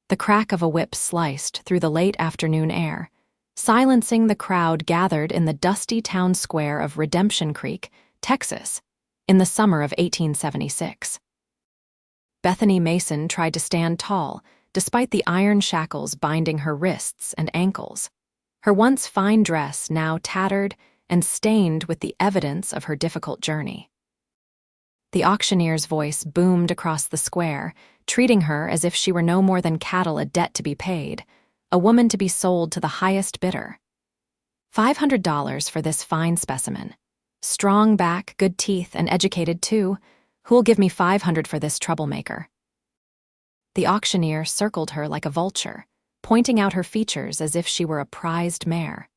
The crack of a whip sliced through the late afternoon air, silencing the crowd gathered in the dusty town square of Redemption Creek, Texas, in the summer of 1876. Bethany Mason tried to stand tall, despite the iron shackles binding her wrists and ankles, her once fine dress now tattered and stained with the evidence of her difficult journey. The auctioneer's voice boomed across the square, treating her as if she were no more than cattle, a debt to be paid, a woman to be sold to the highest bidder. $500 for this fine specimen. Strong back, good teeth, and educated too. Who'll give me $500 for this troublemaker? The auctioneer circled her like a vulture, pointing out her features as if she were a prized mare.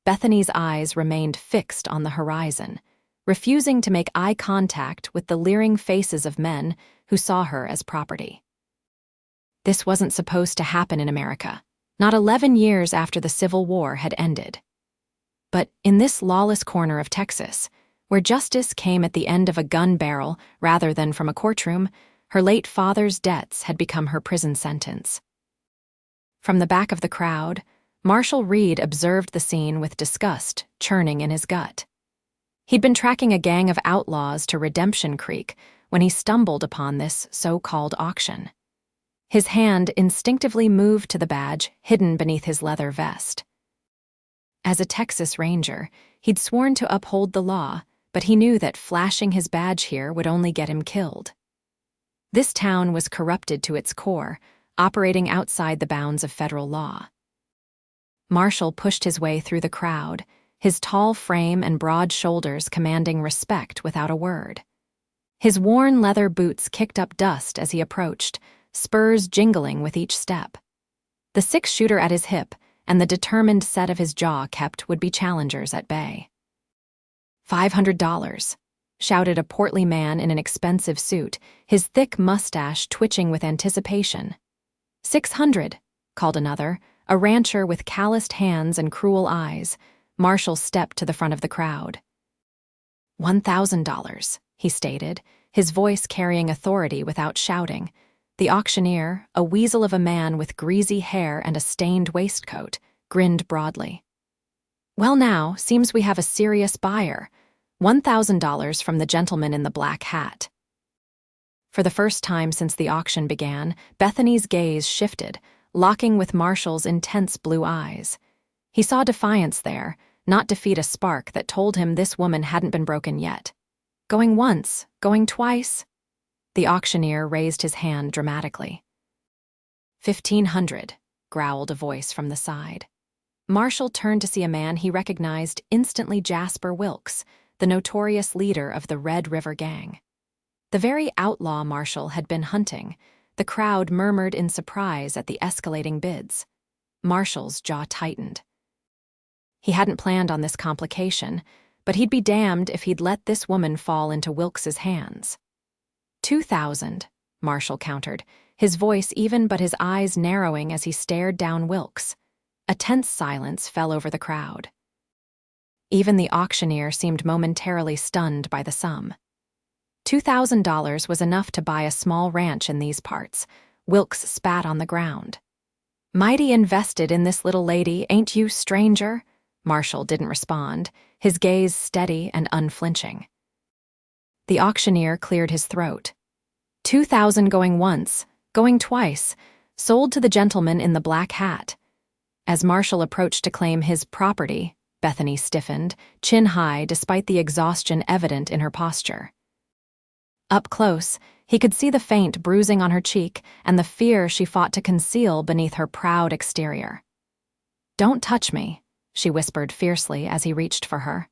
Bethany's eyes remained fixed on the horizon, refusing to make eye contact with the leering faces of men who saw her as property. This wasn't supposed to happen in America, not 11 years after the Civil War had ended. But in this lawless corner of Texas, where justice came at the end of a gun barrel rather than from a courtroom, her late father's debts had become her prison sentence. From the back of the crowd, Marshall Reed observed the scene with disgust churning in his gut. He'd been tracking a gang of outlaws to Redemption Creek when he stumbled upon this so-called auction. His hand instinctively moved to the badge hidden beneath his leather vest. As a Texas Ranger, he'd sworn to uphold the law, but he knew that flashing his badge here would only get him killed. This town was corrupted to its core, operating outside the bounds of federal law. Marshall pushed his way through the crowd, his tall frame and broad shoulders commanding respect without a word. His worn leather boots kicked up dust as he approached, spurs jingling with each step. The six-shooter at his hip and the determined set of his jaw kept would-be challengers at bay. $500, shouted a portly man in an expensive suit, his thick mustache twitching with anticipation. $600, called another, a rancher with calloused hands and cruel eyes. Marshall stepped to the front of the crowd. $1,000, he stated, his voice carrying authority without shouting. The auctioneer, a weasel of a man with greasy hair and a stained waistcoat, grinned broadly. Well now, seems we have a serious buyer. $1,000 from the gentleman in the black hat. For the first time since the auction began, Bethany's gaze shifted, locking with Marshall's intense blue eyes. He saw defiance there, not defeat, a spark that told him this woman hadn't been broken yet. Going once, going twice? The auctioneer raised his hand dramatically. $1,500, growled a voice from the side. Marshall turned to see a man he recognized instantly, Jasper Wilkes, the notorious leader of the Red River Gang. The very outlaw Marshall had been hunting. The crowd murmured in surprise at the escalating bids. Marshall's jaw tightened. He hadn't planned on this complication, but he'd be damned if he'd let this woman fall into Wilkes's hands. $2,000, Marshall countered, his voice even but his eyes narrowing as he stared down Wilkes. A tense silence fell over the crowd. Even the auctioneer seemed momentarily stunned by the sum. $2,000 was enough to buy a small ranch in these parts. Wilkes spat on the ground. Mighty invested in this little lady, ain't you, stranger? Marshall didn't respond, his gaze steady and unflinching. The auctioneer cleared his throat. $2,000 going once, going twice, sold to the gentleman in the black hat. As Marshall approached to claim his property, Bethany stiffened, chin high despite the exhaustion evident in her posture. Up close, he could see the faint bruising on her cheek and the fear she fought to conceal beneath her proud exterior. "Don't touch me," she whispered fiercely as he reached for her.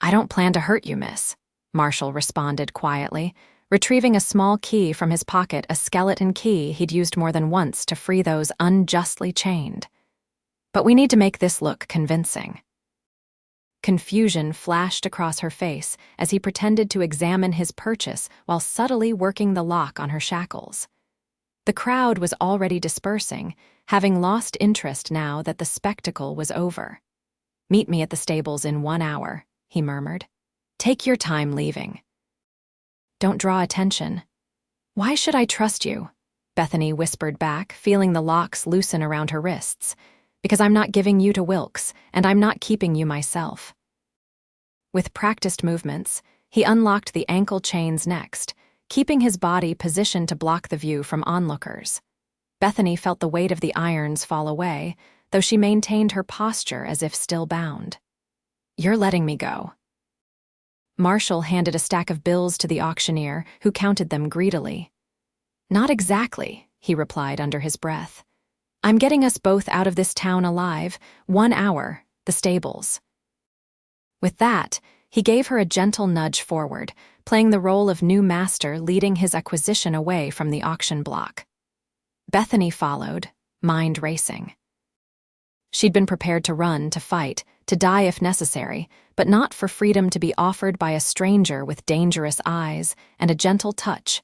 "I don't plan to hurt you, miss," Marshall responded quietly, retrieving a small key from his pocket, a skeleton key he'd used more than once to free those unjustly chained. "But we need to make this look convincing." Confusion flashed across her face as he pretended to examine his purchase while subtly working the lock on her shackles. The crowd was already dispersing, having lost interest now that the spectacle was over. "Meet me at the stables in 1 hour," he murmured. "Take your time leaving." "Don't draw attention." "Why should I trust you?" Bethany whispered back, feeling the locks loosen around her wrists. Because I'm not giving you to Wilkes, and I'm not keeping you myself. With practiced movements, he unlocked the ankle chains next, keeping his body positioned to block the view from onlookers. Bethany felt the weight of the irons fall away, though she maintained her posture as if still bound. "You're letting me go." Marshall handed a stack of bills to the auctioneer, who counted them greedily. "Not exactly," he replied under his breath. "I'm getting us both out of this town alive, 1 hour, the stables." With that, he gave her a gentle nudge forward, playing the role of new master leading his acquisition away from the auction block. Bethany followed, mind racing. She'd been prepared to run, to fight, to die if necessary, but not for freedom to be offered by a stranger with dangerous eyes and a gentle touch.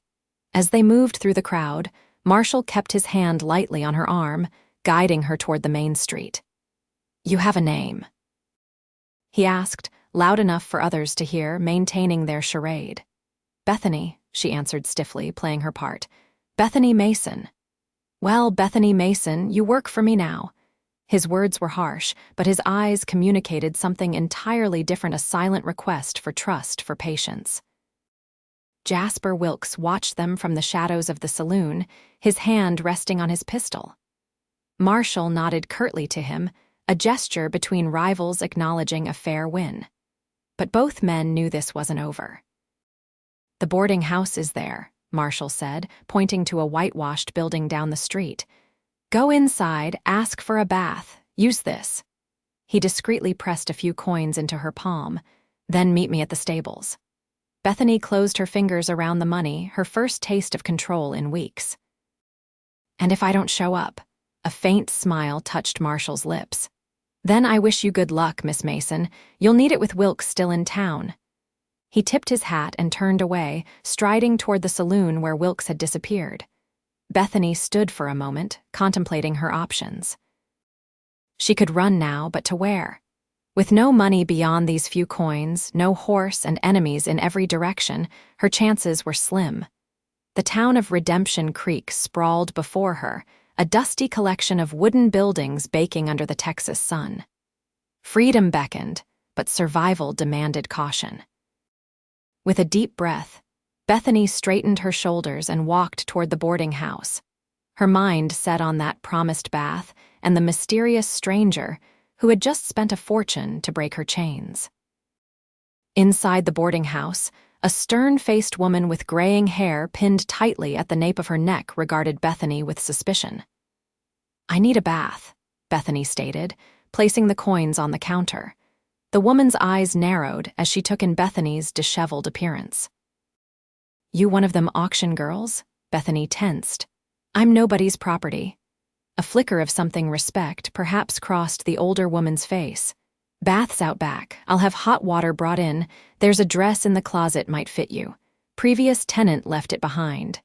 As they moved through the crowd, Marshall kept his hand lightly on her arm, guiding her toward the main street. "You have a name?" he asked, loud enough for others to hear, maintaining their charade. "Bethany," she answered stiffly, playing her part. "Bethany Mason." "Well, Bethany Mason, you work for me now." His words were harsh, but his eyes communicated something entirely different, a silent request for trust, for patience. Jasper Wilkes watched them from the shadows of the saloon, his hand resting on his pistol. Marshall nodded curtly to him, a gesture between rivals acknowledging a fair win. But both men knew this wasn't over. "The boarding house is there," Marshall said, pointing to a whitewashed building down the street. "Go inside, ask for a bath, use this." He discreetly pressed a few coins into her palm. "Then meet me at the stables." Bethany closed her fingers around the money, her first taste of control in weeks. "And if I don't show up?" A faint smile touched Marshall's lips. "Then I wish you good luck, Miss Mason. You'll need it with Wilkes still in town." He tipped his hat and turned away, striding toward the saloon where Wilkes had disappeared. Bethany stood for a moment, contemplating her options. She could run now, but to where? With no money beyond these few coins, no horse, and enemies in every direction, her chances were slim. The town of Redemption Creek sprawled before her, a dusty collection of wooden buildings baking under the Texas sun. Freedom beckoned, but survival demanded caution. With a deep breath, Bethany straightened her shoulders and walked toward the boarding house, her mind set on that promised bath and the mysterious stranger who had just spent a fortune to break her chains. Inside the boarding house, a stern-faced woman with graying hair pinned tightly at the nape of her neck regarded Bethany with suspicion. "I need a bath," Bethany stated, placing the coins on the counter. The woman's eyes narrowed as she took in Bethany's disheveled appearance. "You one of them auction girls?" Bethany tensed. "I'm nobody's property." A flicker of something respect perhaps crossed the older woman's face. "Bath's out back. I'll have hot water brought in. There's a dress in the closet might fit you. Previous tenant left it behind."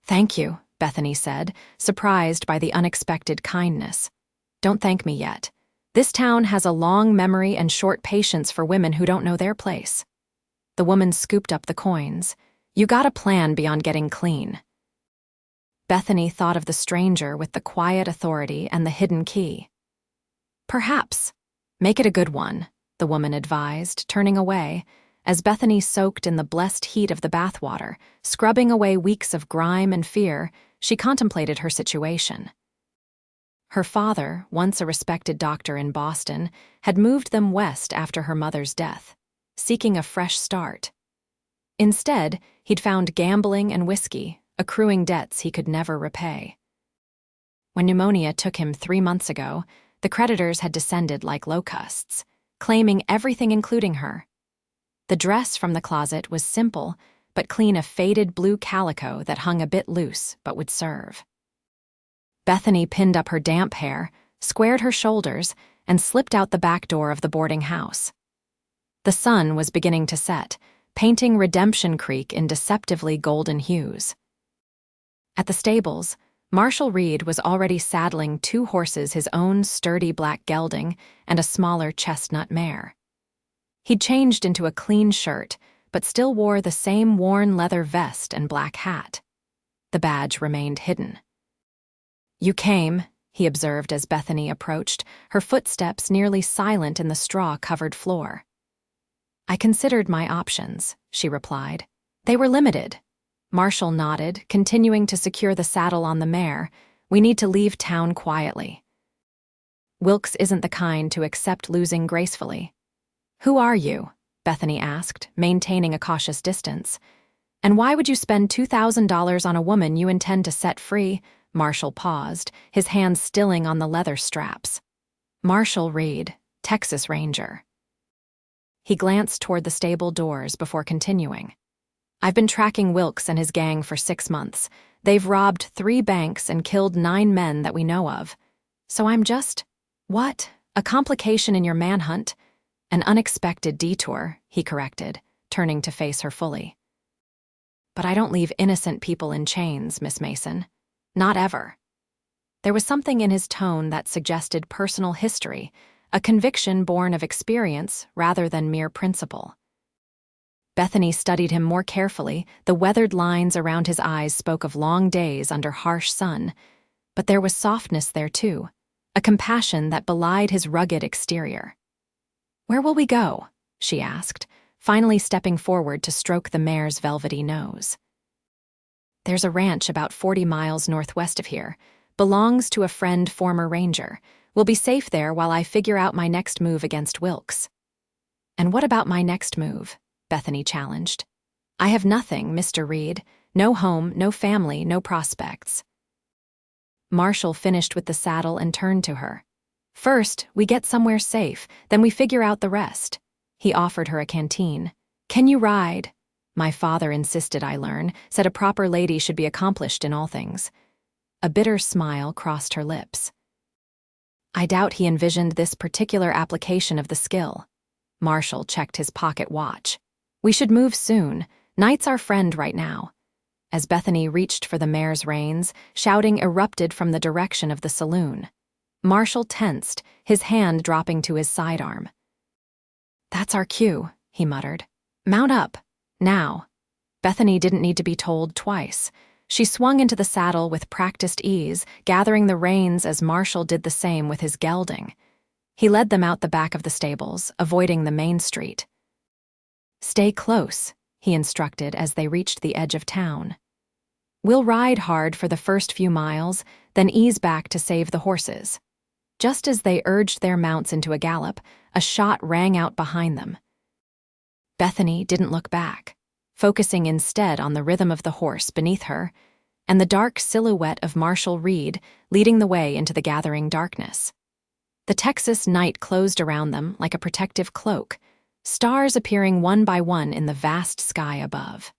"Thank you," Bethany said, surprised by the unexpected kindness. "Don't thank me yet. This town has a long memory and short patience for women who don't know their place." The woman scooped up the coins. "You got a plan beyond getting clean." Bethany thought of the stranger with the quiet authority and the hidden key. "Perhaps. Make it a good one," the woman advised, turning away, as Bethany soaked in the blessed heat of the bathwater, scrubbing away weeks of grime and fear. She contemplated her situation. Her father, once a respected doctor in Boston, had moved them west after her mother's death, seeking a fresh start. Instead, he'd found gambling and whiskey, accruing debts he could never repay. When pneumonia took him 3 months ago, the creditors had descended like locusts, claiming everything including her. The dress from the closet was simple, but clean, a faded blue calico that hung a bit loose but would serve. Bethany pinned up her damp hair, squared her shoulders, and slipped out the back door of the boarding house. The sun was beginning to set, painting Redemption Creek in deceptively golden hues. At the stables, Marshall Reed was already saddling 2 horses, his own sturdy black gelding and a smaller chestnut mare. He'd changed into a clean shirt, but still wore the same worn leather vest and black hat. The badge remained hidden. "You came," he observed as Bethany approached, her footsteps nearly silent in the straw-covered floor. "I considered my options," she replied. "They were limited." Marshall nodded, continuing to secure the saddle on the mare. "We need to leave town quietly." Wilkes isn't the kind to accept losing gracefully. "Who are you?" Bethany asked, maintaining a cautious distance. "And why would you spend $2,000 on a woman you intend to set free?" Marshall paused, his hands stilling on the leather straps. "Marshall Reed, Texas Ranger." He glanced toward the stable doors before continuing. "I've been tracking Wilkes and his gang for 6 months. They've robbed 3 banks and killed 9 men that we know of. So I'm just—" "What? A complication in your manhunt?" "An unexpected detour," he corrected, turning to face her fully. "But I don't leave innocent people in chains, Miss Mason. Not ever." There was something in his tone that suggested personal history, a conviction born of experience rather than mere principle. Bethany studied him more carefully. The weathered lines around his eyes spoke of long days under harsh sun, but there was softness there too, a compassion that belied his rugged exterior. "Where will we go?" she asked, finally stepping forward to stroke the mare's velvety nose. "There's a ranch about 40 miles northwest of here. Belongs to a friend, former ranger. We'll be safe there while I figure out my next move against Wilkes." "And what about my next move?" Bethany challenged. "I have nothing, Mr. Reed. No home, no family, no prospects." Marshall finished with the saddle and turned to her. "First, we get somewhere safe, then we figure out the rest." He offered her a canteen. "Can you ride?" "My father insisted I learn, said a proper lady should be accomplished in all things." A bitter smile crossed her lips. I doubt he envisioned this particular application of the skill. Marshall checked his pocket watch. "We should move soon. Night's our friend right now." As Bethany reached for the mare's reins, shouting erupted from the direction of the saloon. Marshall tensed, his hand dropping to his sidearm. "That's our cue," he muttered. "Mount up. Now." Bethany didn't need to be told twice. She swung into the saddle with practiced ease, gathering the reins as Marshall did the same with his gelding. He led them out the back of the stables, avoiding the main street. "Stay close," he instructed as they reached the edge of town. "We'll ride hard for the first few miles, then ease back to save the horses." Just as they urged their mounts into a gallop, a shot rang out behind them. Bethany didn't look back, focusing instead on the rhythm of the horse beneath her and the dark silhouette of Marshall Reed leading the way into the gathering darkness. The Texas night closed around them like a protective cloak, stars appearing one by one in the vast sky above.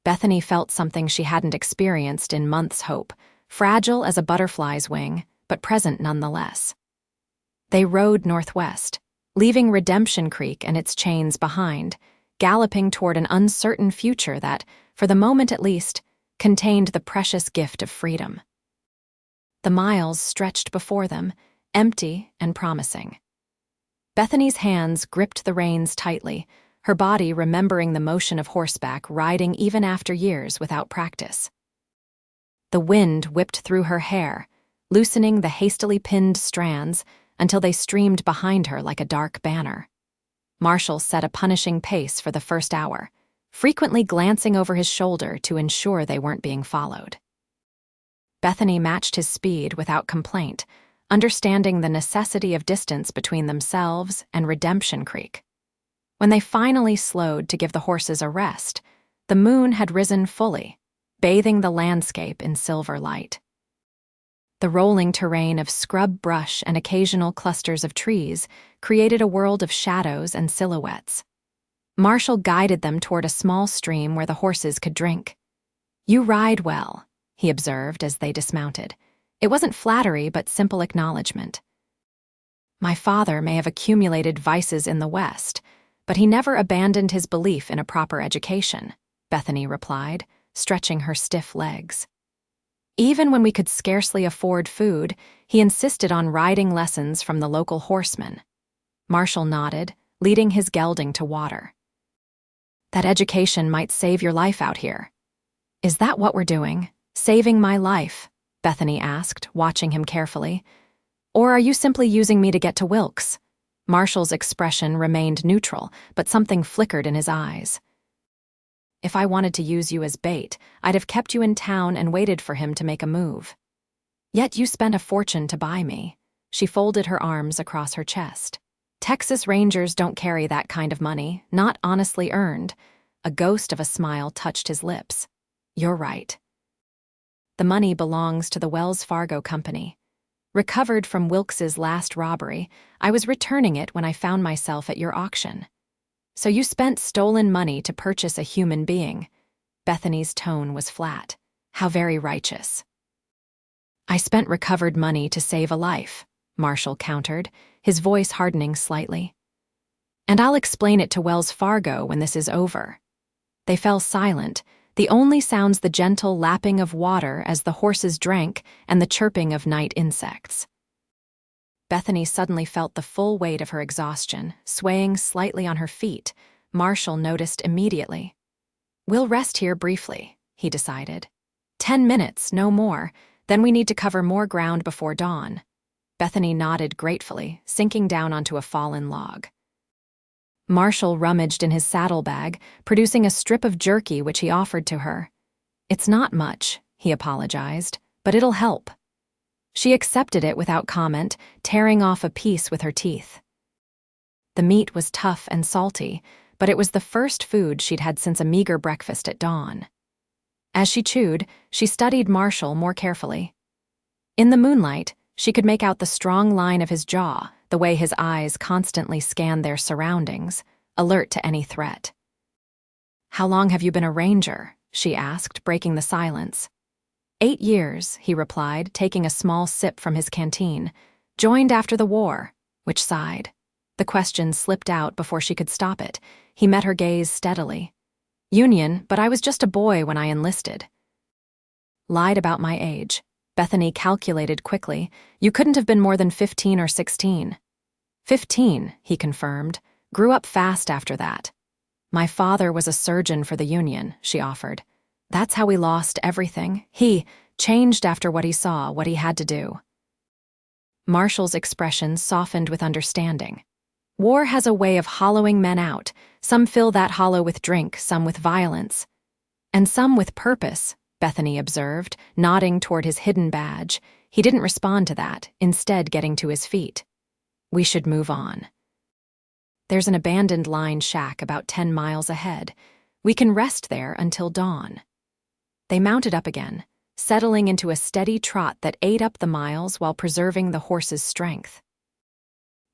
Bethany felt something she hadn't experienced in months' hope, fragile as a butterfly's wing, but present nonetheless. They rode northwest, leaving Redemption Creek and its chains behind, galloping toward an uncertain future that, for the moment at least, contained the precious gift of freedom. The miles stretched before them, empty and promising. Bethany's hands gripped the reins tightly, her body remembering the motion of horseback riding even after years without practice. The wind whipped through her hair, loosening the hastily pinned strands until they streamed behind her like a dark banner. Marshall set a punishing pace for the first hour, frequently glancing over his shoulder to ensure they weren't being followed. Bethany matched his speed without complaint, understanding the necessity of distance between themselves and Redemption Creek. When they finally slowed to give the horses a rest, the moon had risen fully, bathing the landscape in silver light. The rolling terrain of scrub brush and occasional clusters of trees created a world of shadows and silhouettes. Marshall guided them toward a small stream where the horses could drink. "You ride well," he observed as they dismounted. It wasn't flattery, but simple acknowledgement. "My father may have accumulated vices in the West, but he never abandoned his belief in a proper education," Bethany replied, stretching her stiff legs. "Even when we could scarcely afford food, he insisted on riding lessons from the local horsemen." Marshall nodded, leading his gelding to water. "That education might save your life out here." Is that what we're doing? Saving my life? Bethany asked, watching him carefully. Or are you simply using me to get to Wilkes? Marshall's expression remained neutral, but something flickered in his eyes. If I wanted to use you as bait, I'd have kept you in town and waited for him to make a move. Yet you spent a fortune to buy me. She folded her arms across her chest. Texas Rangers don't carry that kind of money, not honestly earned. A ghost of a smile touched his lips. You're right. The money belongs to the Wells Fargo Company. Recovered from Wilkes's last robbery, I was returning it when I found myself at your auction. So you spent stolen money to purchase a human being. Bethany's tone was flat. How very righteous. I spent recovered money to save a life, Marshall countered, his voice hardening slightly. And I'll explain it to Wells Fargo when this is over. They fell silent, the only sounds the gentle lapping of water as the horses drank and the chirping of night insects. Bethany suddenly felt the full weight of her exhaustion, swaying slightly on her feet. Marshall noticed immediately. We'll rest here briefly, he decided. 10 minutes, no more, then we need to cover more ground before dawn. Bethany nodded gratefully, sinking down onto a fallen log. Marshall rummaged in his saddlebag, producing a strip of jerky which he offered to her. It's not much, he apologized, but it'll help. She accepted it without comment, tearing off a piece with her teeth. The meat was tough and salty, but it was the first food she'd had since a meager breakfast at dawn. As she chewed, she studied Marshall more carefully. In the moonlight, she could make out the strong line of his jaw, the way his eyes constantly scanned their surroundings, alert to any threat. How long have you been a ranger? She asked, breaking the silence. 8 years, he replied, taking a small sip from his canteen. Joined after the war. Which side? The question slipped out before she could stop it. He met her gaze steadily. Union, but I was just a boy when I enlisted. Lied about my age. Bethany calculated quickly. You couldn't have been more than 15 or 16. 15, he confirmed. Grew up fast after that. My father was a surgeon for the Union, she offered. That's how we lost everything. He changed after what he saw, what he had to do. Marshall's expression softened with understanding. War has a way of hollowing men out. Some fill that hollow with drink, some with violence. And some with purpose, Bethany observed, nodding toward his hidden badge. He didn't respond to that, instead getting to his feet. We should move on. There's an abandoned line shack about 10 miles ahead. We can rest there until dawn. They mounted up again, settling into a steady trot that ate up the miles while preserving the horse's strength.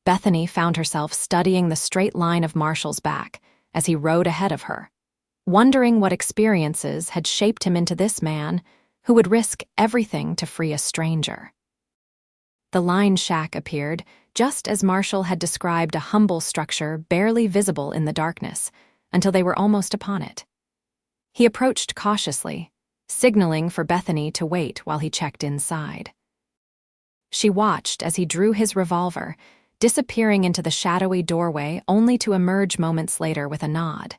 Bethany found herself studying the straight line of Marshall's back as he rode ahead of her, wondering what experiences had shaped him into this man who would risk everything to free a stranger. The line shack appeared just as Marshall had described, a humble structure barely visible in the darkness, until they were almost upon it. He approached cautiously, signaling for Bethany to wait while he checked inside. She watched as he drew his revolver, disappearing into the shadowy doorway only to emerge moments later with a nod.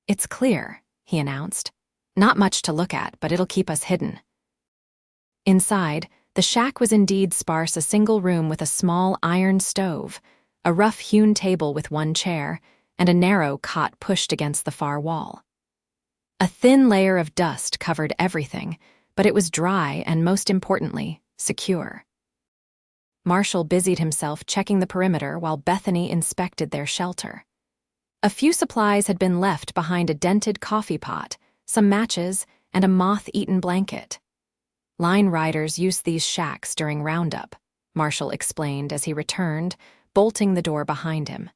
It's clear, he announced. Not much to look at, but it'll keep us hidden. Inside, the shack was indeed sparse, a single room with a small iron stove, a rough-hewn table with one chair, and a narrow cot pushed against the far wall. A thin layer of dust covered everything, but it was dry and, most importantly, secure. Marshall busied himself checking the perimeter while Bethany inspected their shelter. A few supplies had been left behind a dented coffee pot, some matches, and a moth-eaten blanket. Line riders used these shacks during roundup, Marshall explained as he returned, bolting the door behind him.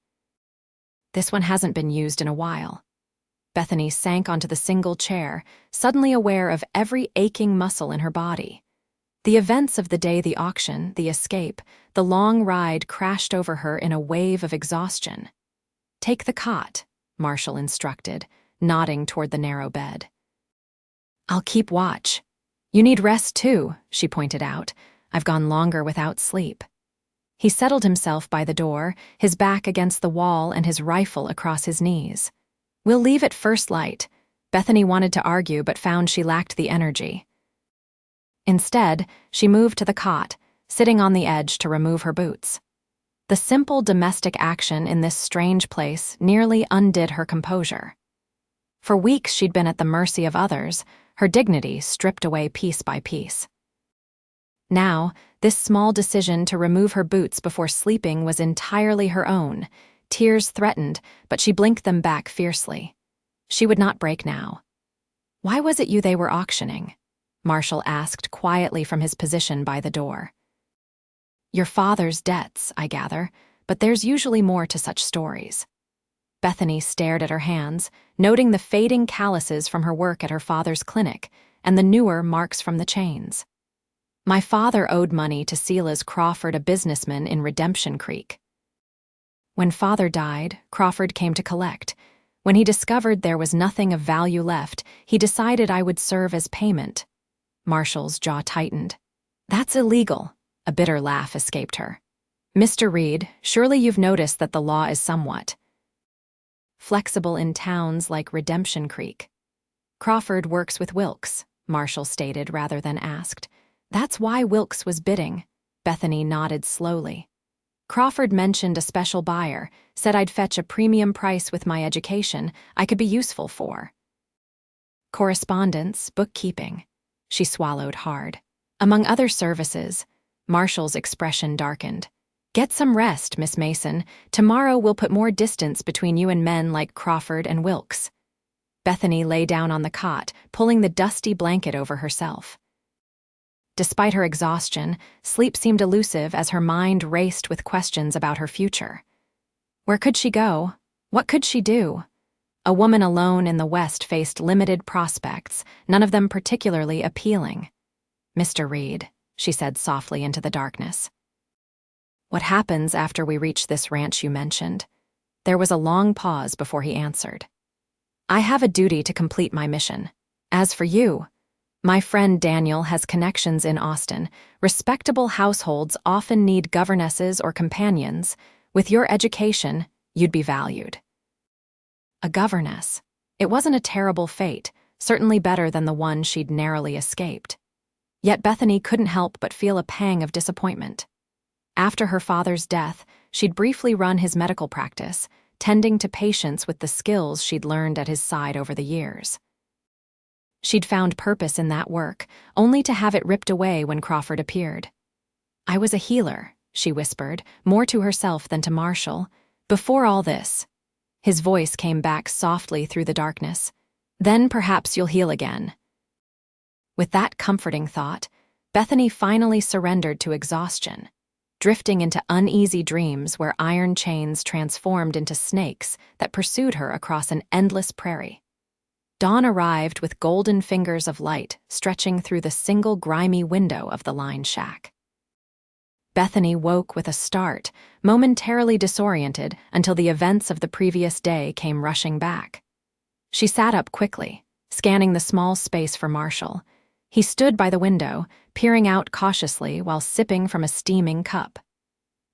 This one hasn't been used in a while. Bethany sank onto the single chair, suddenly aware of every aching muscle in her body. The events of the day, the auction, the escape, the long ride crashed over her in a wave of exhaustion. Take the cot, Marshall instructed, nodding toward the narrow bed. I'll keep watch. You need rest too, she pointed out. I've gone longer without sleep. He settled himself by the door, his back against the wall and his rifle across his knees. We'll leave at first light. Bethany wanted to argue but found she lacked the energy. Instead, she moved to the cot, sitting on the edge to remove her boots. The simple domestic action in this strange place nearly undid her composure. For weeks she'd been at the mercy of others, her dignity stripped away piece by piece. Now, this small decision to remove her boots before sleeping was entirely her own. Tears threatened, but she blinked them back fiercely. She would not break now. "Why was it you they were auctioning?" Marshall asked quietly from his position by the door. "Your father's debts, I gather, but there's usually more to such stories." Bethany stared at her hands, noting the fading calluses from her work at her father's clinic and the newer marks from the chains. "My father owed money to Silas Crawford, a businessman in Redemption Creek. When father died, Crawford came to collect. When he discovered there was nothing of value left, he decided I would serve as payment." Marshall's jaw tightened. "That's illegal." A bitter laugh escaped her. "Mr. Reed, surely you've noticed that the law is somewhat flexible in towns like Redemption Creek." "Crawford works with Wilkes," Marshall stated rather than asked. "That's why Wilkes was bidding." Bethany nodded slowly. "Crawford mentioned a special buyer, said I'd fetch a premium price with my education I could be useful for. Correspondence, bookkeeping." She swallowed hard. "Among other services." Marshall's expression darkened. "Get some rest, Miss Mason. Tomorrow we'll put more distance between you and men like Crawford and Wilkes." Bethany lay down on the cot, pulling the dusty blanket over herself. Despite her exhaustion, sleep seemed elusive as her mind raced with questions about her future. Where could she go? What could she do? A woman alone in the West faced limited prospects, none of them particularly appealing. "Mr. Reed," she said softly into the darkness. "What happens after we reach this ranch you mentioned?" There was a long pause before he answered. "I have a duty to complete my mission. As for you, my friend Daniel has connections in Austin. Respectable households often need governesses or companions. With your education, you'd be valued." A governess. It wasn't a terrible fate, certainly better than the one she'd narrowly escaped. Yet Bethany couldn't help but feel a pang of disappointment. After her father's death, she'd briefly run his medical practice, tending to patients with the skills she'd learned at his side over the years. She'd found purpose in that work, only to have it ripped away when Crawford appeared. "I was a healer," she whispered, more to herself than to Marshall. "Before all this." His voice came back softly through the darkness. "Then perhaps you'll heal again." With that comforting thought, Bethany finally surrendered to exhaustion, drifting into uneasy dreams where iron chains transformed into snakes that pursued her across an endless prairie. Dawn arrived with golden fingers of light stretching through the single grimy window of the lined shack. Bethany woke with a start, momentarily disoriented until the events of the previous day came rushing back. She sat up quickly, scanning the small space for Marshall. He stood by the window, peering out cautiously while sipping from a steaming cup.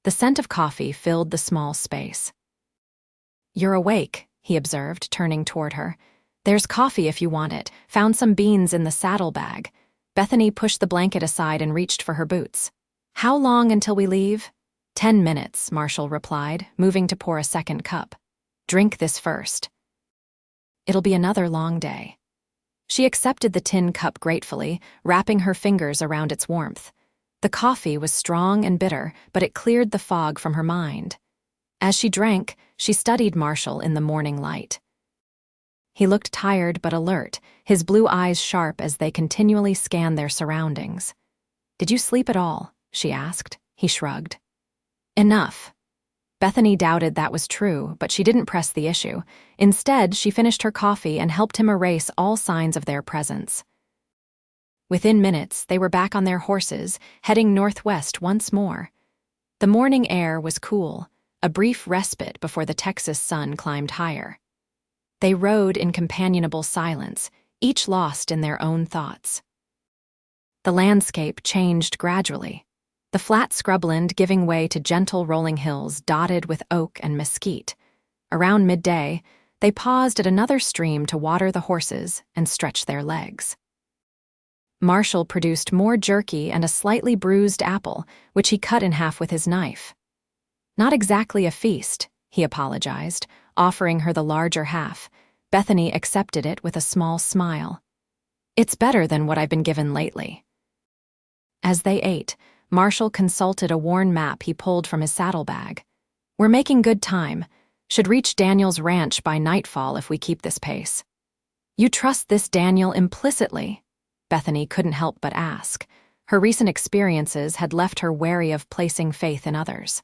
The scent of coffee filled the small space. "You're awake," he observed, turning toward her. "There's coffee if you want it. Found some beans in the saddlebag." Bethany pushed the blanket aside and reached for her boots. "How long until we leave?" 10 minutes, Marshall replied, moving to pour a second cup. "Drink this first." "It'll be another long day." She accepted the tin cup gratefully, wrapping her fingers around its warmth. The coffee was strong and bitter, but it cleared the fog from her mind. As she drank, she studied Marshall in the morning light. He looked tired but alert, his blue eyes sharp as they continually scanned their surroundings. "Did you sleep at all?" she asked. He shrugged. "Enough." Bethany doubted that was true, but she didn't press the issue. Instead, she finished her coffee and helped him erase all signs of their presence. Within minutes, they were back on their horses, heading northwest once more. The morning air was cool, a brief respite before the Texas sun climbed higher. They rode in companionable silence, each lost in their own thoughts. The landscape changed gradually, the flat scrubland giving way to gentle rolling hills dotted with oak and mesquite. Around midday, They paused at another stream to water the horses and stretch their legs. Marshall produced more jerky and a slightly bruised apple, which he cut in half with his knife. "Not exactly a feast," he apologized, offering her the larger half. Bethany accepted it with a small smile. "It's better than what I've been given lately." As they ate, Marshall consulted a worn map he pulled from his saddlebag. "We're making good time. Should reach Daniel's ranch by nightfall if we keep this pace." "You trust this Daniel implicitly?" Bethany couldn't help but ask. Her recent experiences had left her wary of placing faith in others.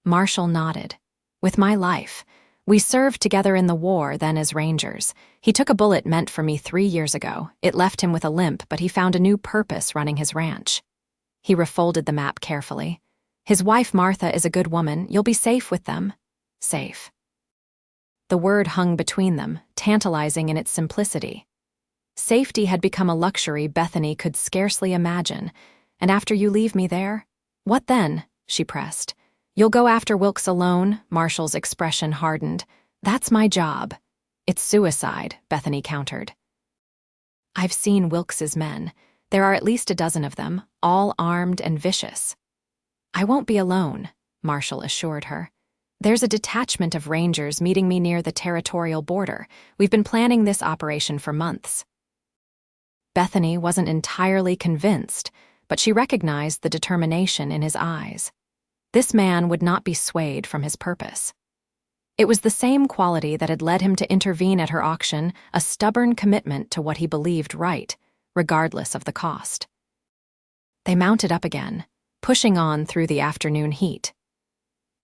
Marshall nodded. "With my life. We served together in the war, then as rangers. He took a bullet meant for me 3 years ago. It left him with a limp, but he found a new purpose running his ranch." He refolded the map carefully. "His wife Martha is a good woman. You'll be safe with them." Safe. The word hung between them, tantalizing in its simplicity. Safety had become a luxury Bethany could scarcely imagine. "And after you leave me there? What then?" she pressed. "You'll go after Wilkes alone?" Marshall's expression hardened. "That's my job." "It's suicide," Bethany countered. "I've seen Wilkes's men. There are at least a dozen of them, all armed and vicious." "I won't be alone," Marshall assured her. "There's a detachment of rangers meeting me near the territorial border. We've been planning this operation for months." Bethany wasn't entirely convinced, but she recognized the determination in his eyes. This man would not be swayed from his purpose. It was the same quality that had led him to intervene at her auction, a stubborn commitment to what he believed right, regardless of the cost. They mounted up again, pushing on through the afternoon heat.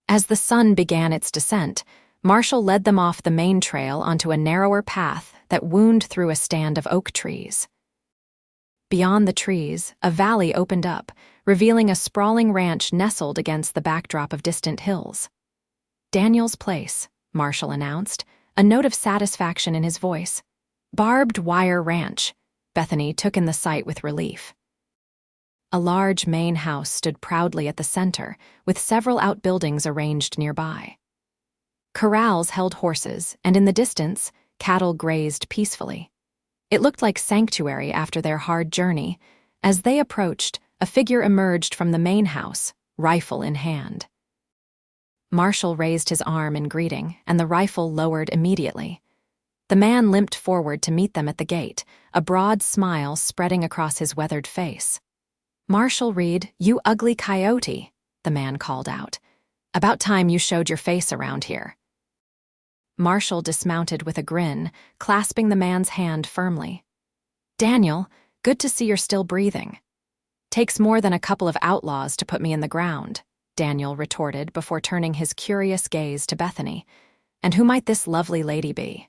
As the sun began its descent, Marshall led them off the main trail onto a narrower path that wound through a stand of oak trees. Beyond the trees, a valley opened up, revealing a sprawling ranch nestled against the backdrop of distant hills. "Daniel's place," Marshall announced, a note of satisfaction in his voice. "Barbed wire ranch." Bethany took in the sight with relief. A large main house stood proudly at the center, with several outbuildings arranged nearby. Corrals held horses, and in the distance, cattle grazed peacefully. It looked like sanctuary after their hard journey. As they approached, a figure emerged from the main house, rifle in hand. Marshall raised his arm in greeting, and the rifle lowered immediately. The man limped forward to meet them at the gate, a broad smile spreading across his weathered face. "Marshall Reed, you ugly coyote," the man called out. "About time you showed your face around here." Marshall dismounted with a grin, clasping the man's hand firmly. "Daniel, good to see you're still breathing." "Takes more than a couple of outlaws to put me in the ground," Daniel retorted before turning his curious gaze to Bethany. "And who might this lovely lady be?"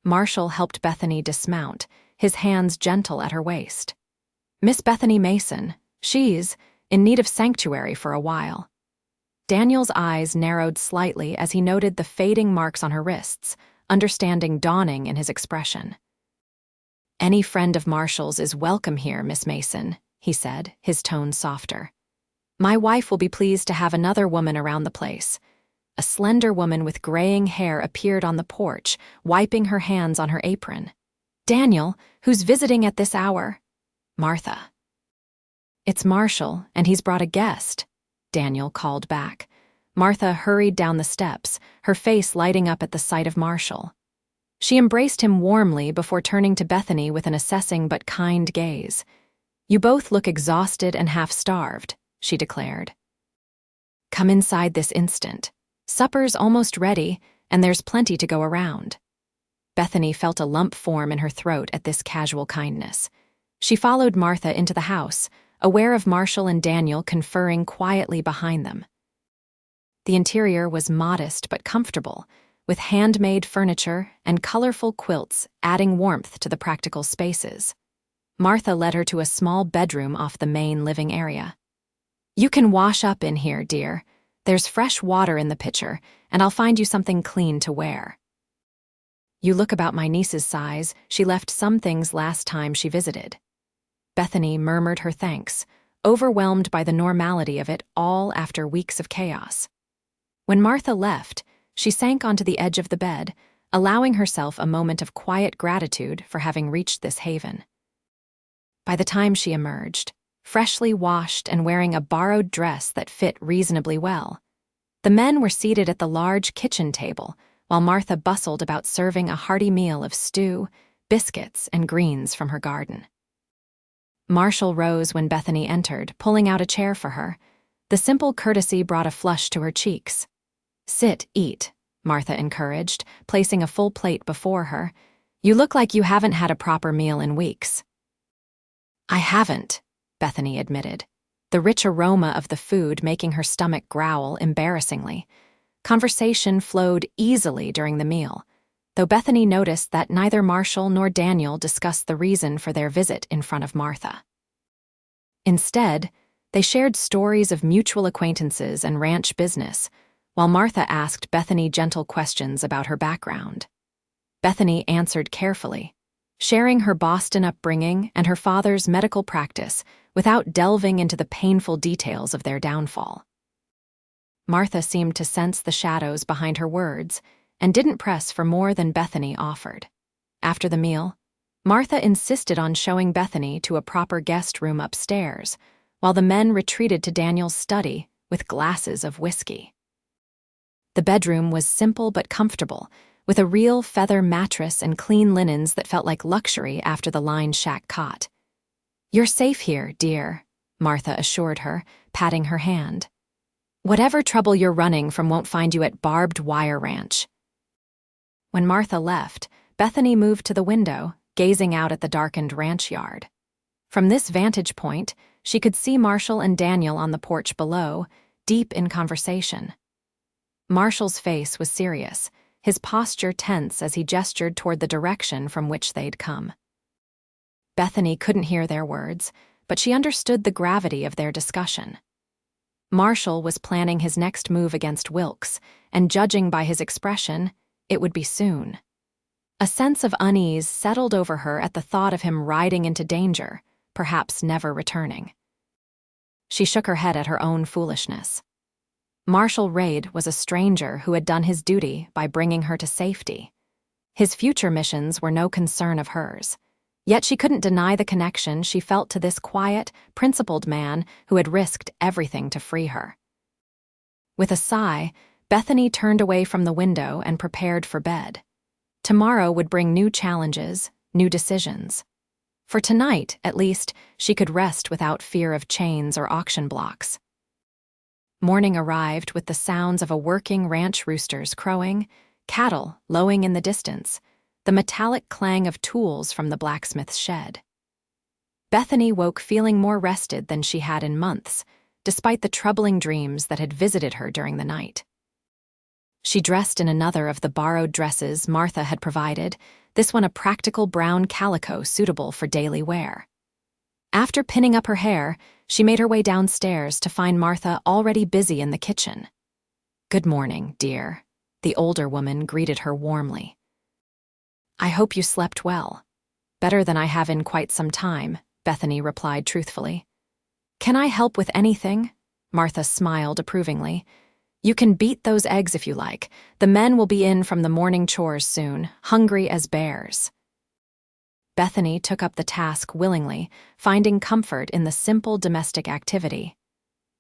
Marshall helped Bethany dismount, his hands gentle at her waist. "Miss Bethany Mason. She's in need of sanctuary for a while." Daniel's eyes narrowed slightly as he noted the fading marks on her wrists, understanding dawning in his expression. "Any friend of Marshall's is welcome here, Miss Mason," he said, his tone softer. "My wife will be pleased to have another woman around the place." A slender woman with graying hair appeared on the porch, wiping her hands on her apron. "Daniel, who's visiting at this hour?" "Martha." "It's Marshall, and he's brought a guest," Daniel called back. Martha hurried down the steps, her face lighting up at the sight of Marshall. She embraced him warmly before turning to Bethany with an assessing but kind gaze. "You both look exhausted and half-starved," she declared. "Come inside this instant. Supper's almost ready, and there's plenty to go around." Bethany felt a lump form in her throat at this casual kindness. She followed Martha into the house, aware of Marshall and Daniel conferring quietly behind them. The interior was modest but comfortable, with handmade furniture and colorful quilts adding warmth to the practical spaces. Martha led her to a small bedroom off the main living area. "You can wash up in here, dear. There's fresh water in the pitcher, and I'll find you something clean to wear." "You look about my niece's size. She left some things last time she visited." Bethany murmured her thanks, overwhelmed by the normality of it all after weeks of chaos. When Martha left, she sank onto the edge of the bed, allowing herself a moment of quiet gratitude for having reached this haven. By the time she emerged, freshly washed and wearing a borrowed dress that fit reasonably well, the men were seated at the large kitchen table while Martha bustled about serving a hearty meal of stew, biscuits, and greens from her garden. Marshall rose when Bethany entered, pulling out a chair for her. The simple courtesy brought a flush to her cheeks. "Sit, eat," Martha encouraged, placing a full plate before her. "You look like you haven't had a proper meal in weeks." "I haven't," Bethany admitted, the rich aroma of the food making her stomach growl embarrassingly. Conversation flowed easily during the meal, though Bethany noticed that neither Marshall nor Daniel discussed the reason for their visit in front of Martha. Instead, they shared stories of mutual acquaintances and ranch business, while Martha asked Bethany gentle questions about her background. Bethany answered carefully, sharing her Boston upbringing and her father's medical practice without delving into the painful details of their downfall. Martha seemed to sense the shadows behind her words and didn't press for more than Bethany offered. After the meal, Martha insisted on showing Bethany to a proper guest room upstairs, while the men retreated to Daniel's study with glasses of whiskey. The bedroom was simple but comfortable, with a real feather mattress and clean linens that felt like luxury after the lined shack cot. "You're safe here, dear," Martha assured her, patting her hand. "Whatever trouble you're running from won't find you at Barbed Wire Ranch." When Martha left, Bethany moved to the window, gazing out at the darkened ranch yard. From this vantage point, she could see Marshall and Daniel on the porch below, deep in conversation. Marshall's face was serious, his posture tense as he gestured toward the direction from which they'd come. Bethany couldn't hear their words, but she understood the gravity of their discussion. Marshall was planning his next move against Wilkes, and judging by his expression, it would be soon. A sense of unease settled over her at the thought of him riding into danger, perhaps never returning. She shook her head at her own foolishness. Marshall Raid was a stranger who had done his duty by bringing her to safety. His future missions were no concern of hers. Yet she couldn't deny the connection she felt to this quiet, principled man who had risked everything to free her. With a sigh, Bethany turned away from the window and prepared for bed. Tomorrow would bring new challenges, new decisions. For tonight, at least, she could rest without fear of chains or auction blocks. Morning arrived with the sounds of a working ranch rooster's crowing, cattle lowing in the distance, the metallic clang of tools from the blacksmith's shed. Bethany woke feeling more rested than she had in months, despite the troubling dreams that had visited her during the night. She dressed in another of the borrowed dresses Martha had provided, this one a practical brown calico suitable for daily wear. After pinning up her hair, she made her way downstairs to find Martha already busy in the kitchen. "Good morning, dear," the older woman greeted her warmly. "I hope you slept well." "Better than I have in quite some time," Bethany replied truthfully. "Can I help with anything?" Martha smiled approvingly. "You can beat those eggs if you like. The men will be in from the morning chores soon, hungry as bears." Bethany took up the task willingly, finding comfort in the simple domestic activity.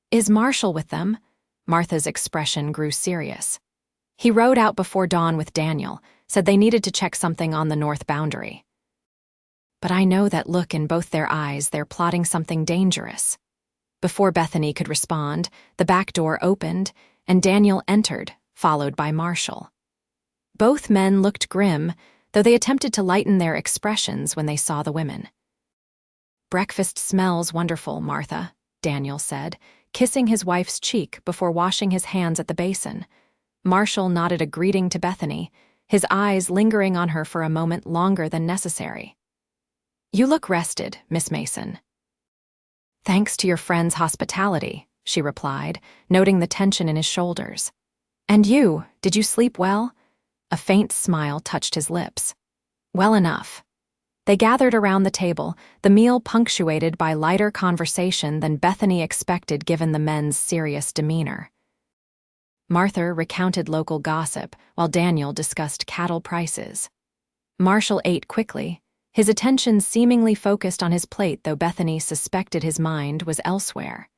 "Is Marshall with them?" Martha's expression grew serious. "He rode out before dawn with Daniel, said they needed to check something on the north boundary." "But I know that look in both their eyes, they're plotting something dangerous." Before Bethany could respond, the back door opened, and Daniel entered, followed by Marshall. Both men looked grim, though they attempted to lighten their expressions when they saw the women. "Breakfast smells wonderful, Martha," Daniel said, kissing his wife's cheek before washing his hands at the basin. Marshall nodded a greeting to Bethany, his eyes lingering on her for a moment longer than necessary. "You look rested, Miss Mason." "Thanks to your friend's hospitality," she replied, noting the tension in his shoulders. "And you, did you sleep well?" A faint smile touched his lips. "Well enough." They gathered around the table, the meal punctuated by lighter conversation than Bethany expected given the men's serious demeanor. Martha recounted local gossip while Daniel discussed cattle prices. Marshall ate quickly, his attention seemingly focused on his plate, though Bethany suspected his mind was elsewhere.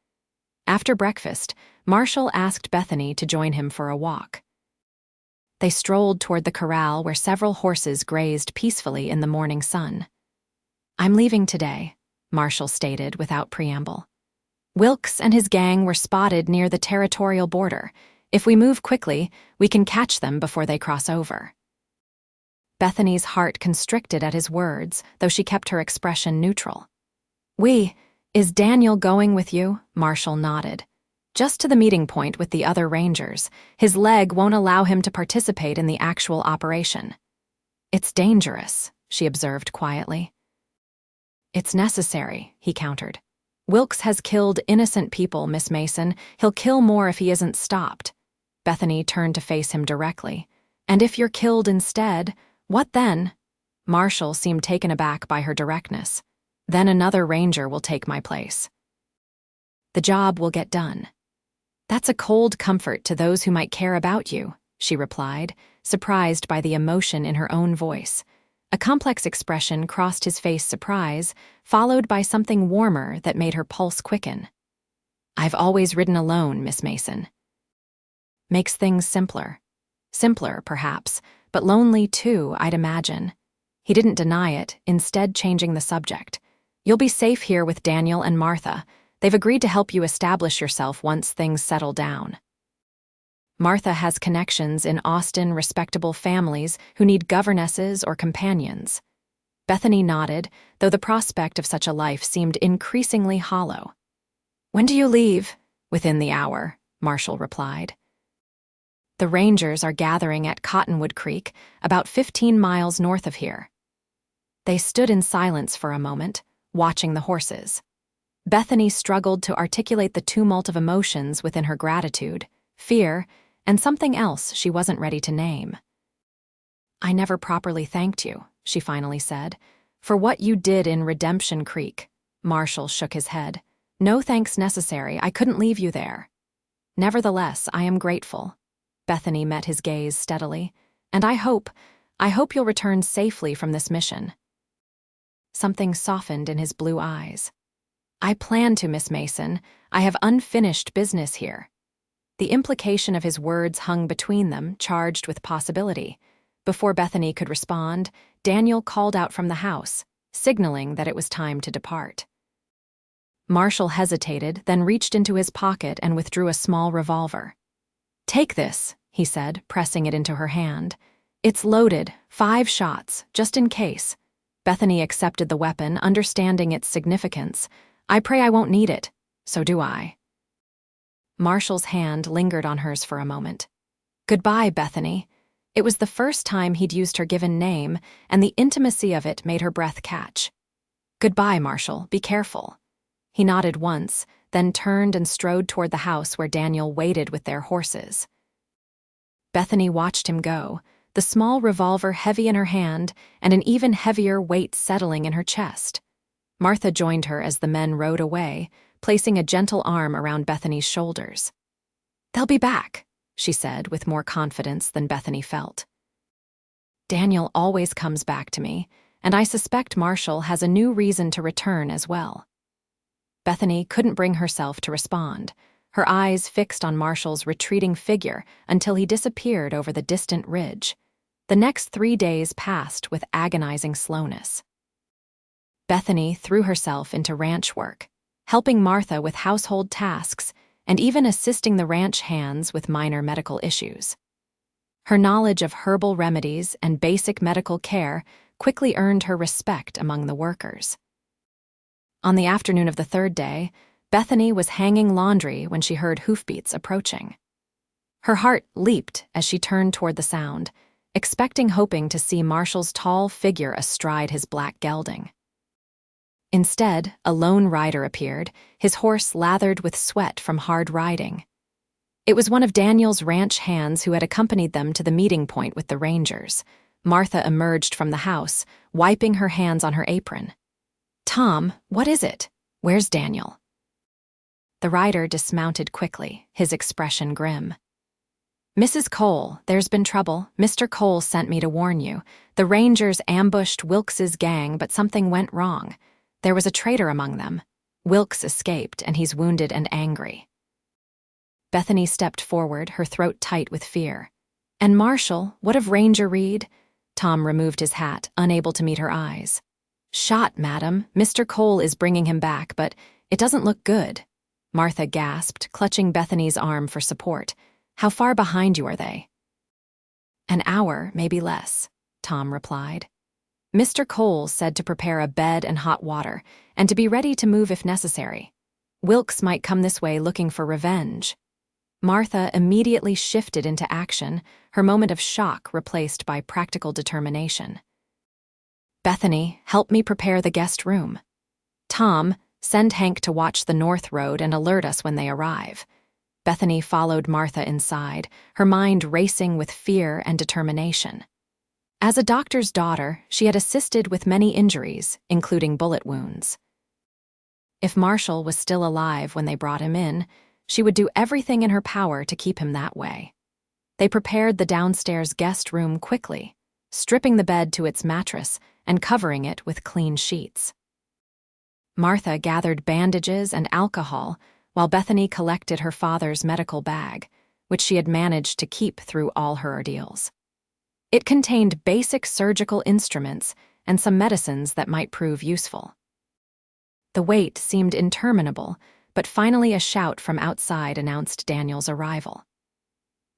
After breakfast, Marshall asked Bethany to join him for a walk. They strolled toward the corral where several horses grazed peacefully in the morning sun. "I'm leaving today," Marshall stated without preamble. "Wilkes and his gang were spotted near the territorial border. If we move quickly, we can catch them before they cross over." Bethany's heart constricted at his words, though she kept her expression neutral. Is Daniel going with you?" Marshall nodded. "Just to the meeting point with the other rangers. His leg won't allow him to participate in the actual operation." "It's dangerous," she observed quietly. "It's necessary," he countered. "Wilkes has killed innocent people, Miss Mason. He'll kill more if he isn't stopped." Bethany turned to face him directly. "And if you're killed instead, what then?" Marshall seemed taken aback by her directness. "Then another ranger will take my place. The job will get done." "That's a cold comfort to those who might care about you," she replied, surprised by the emotion in her own voice. A complex expression crossed his face: surprise, followed by something warmer that made her pulse quicken. "I've always ridden alone, Miss Mason." "Makes things simpler." "Simpler, perhaps, but lonely too, I'd imagine." He didn't deny it, instead changing the subject. "You'll be safe here with Daniel and Martha. They've agreed to help you establish yourself once things settle down." "Martha has connections in Austin, respectable families who need governesses or companions." Bethany nodded, though the prospect of such a life seemed increasingly hollow. "When do you leave?" "Within the hour," Marshall replied. "The rangers are gathering at Cottonwood Creek, about 15 miles north of here." They stood in silence for a moment, watching the horses. Bethany struggled to articulate the tumult of emotions within her: gratitude, fear, and something else she wasn't ready to name. "I never properly thanked you," she finally said, "for what you did in Redemption Creek." Marshall shook his head. "No thanks necessary. I couldn't leave you there." "Nevertheless, I am grateful." Bethany met his gaze steadily. "And I hope you'll return safely from this mission." Something softened in his blue eyes. "I plan to, Miss Mason. I have unfinished business here." The implication of his words hung between them, charged with possibility. Before Bethany could respond, Daniel called out from the house, signaling that it was time to depart. Marshall hesitated, then reached into his pocket and withdrew a small revolver. "Take this," he said, pressing it into her hand. "It's loaded, 5 shots, just in case." Bethany accepted the weapon, understanding its significance. "I pray I won't need it." "So do I." Marshall's hand lingered on hers for a moment. "Goodbye, Bethany." It was the first time he'd used her given name, and the intimacy of it made her breath catch. "Goodbye, Marshall. Be careful." He nodded once, then turned and strode toward the house where Daniel waited with their horses. Bethany watched him go, the small revolver heavy in her hand and an even heavier weight settling in her chest. Martha joined her as the men rode away, placing a gentle arm around Bethany's shoulders. "They'll be back," she said with more confidence than Bethany felt. "Daniel always comes back to me, and I suspect Marshall has a new reason to return as well." Bethany couldn't bring herself to respond, her eyes fixed on Marshall's retreating figure until he disappeared over the distant ridge. The next 3 days passed with agonizing slowness. Bethany threw herself into ranch work, helping Martha with household tasks and even assisting the ranch hands with minor medical issues. Her knowledge of herbal remedies and basic medical care quickly earned her respect among the workers. On the afternoon of the 3rd day, Bethany was hanging laundry when she heard hoofbeats approaching. Her heart leaped as she turned toward the sound, hoping to see Marshall's tall figure astride his black gelding. Instead, a lone rider appeared, his horse lathered with sweat from hard riding. It was one of Daniel's ranch hands who had accompanied them to the meeting point with the rangers. Martha emerged from the house, wiping her hands on her apron. "Tom, what is it? Where's Daniel?" The rider dismounted quickly, his expression grim. "Mrs. Cole, there's been trouble. Mr. Cole sent me to warn you. The Rangers ambushed Wilkes's gang, but something went wrong. There was a traitor among them. Wilkes escaped, and he's wounded and angry." Bethany stepped forward, her throat tight with fear. "And Marshall, what of Ranger Reed?" Tom removed his hat, unable to meet her eyes. "Shot, madam. Mr. Cole is bringing him back, but it doesn't look good." Martha gasped, clutching Bethany's arm for support. "How far behind you are they?" "An hour, maybe less," Tom replied. "Mr. Cole said to prepare a bed and hot water, and to be ready to move if necessary. Wilkes might come this way looking for revenge." Martha immediately shifted into action, her moment of shock replaced by practical determination. "Bethany, help me prepare the guest room. Tom, send Hank to watch the North Road and alert us when they arrive." Bethany followed Martha inside, her mind racing with fear and determination. As a doctor's daughter, she had assisted with many injuries, including bullet wounds. If Marshall was still alive when they brought him in, she would do everything in her power to keep him that way. They prepared the downstairs guest room quickly, stripping the bed to its mattress and covering it with clean sheets. Martha gathered bandages and alcohol while Bethany collected her father's medical bag, which she had managed to keep through all her ordeals. It contained basic surgical instruments and some medicines that might prove useful. The wait seemed interminable, but finally a shout from outside announced Daniel's arrival.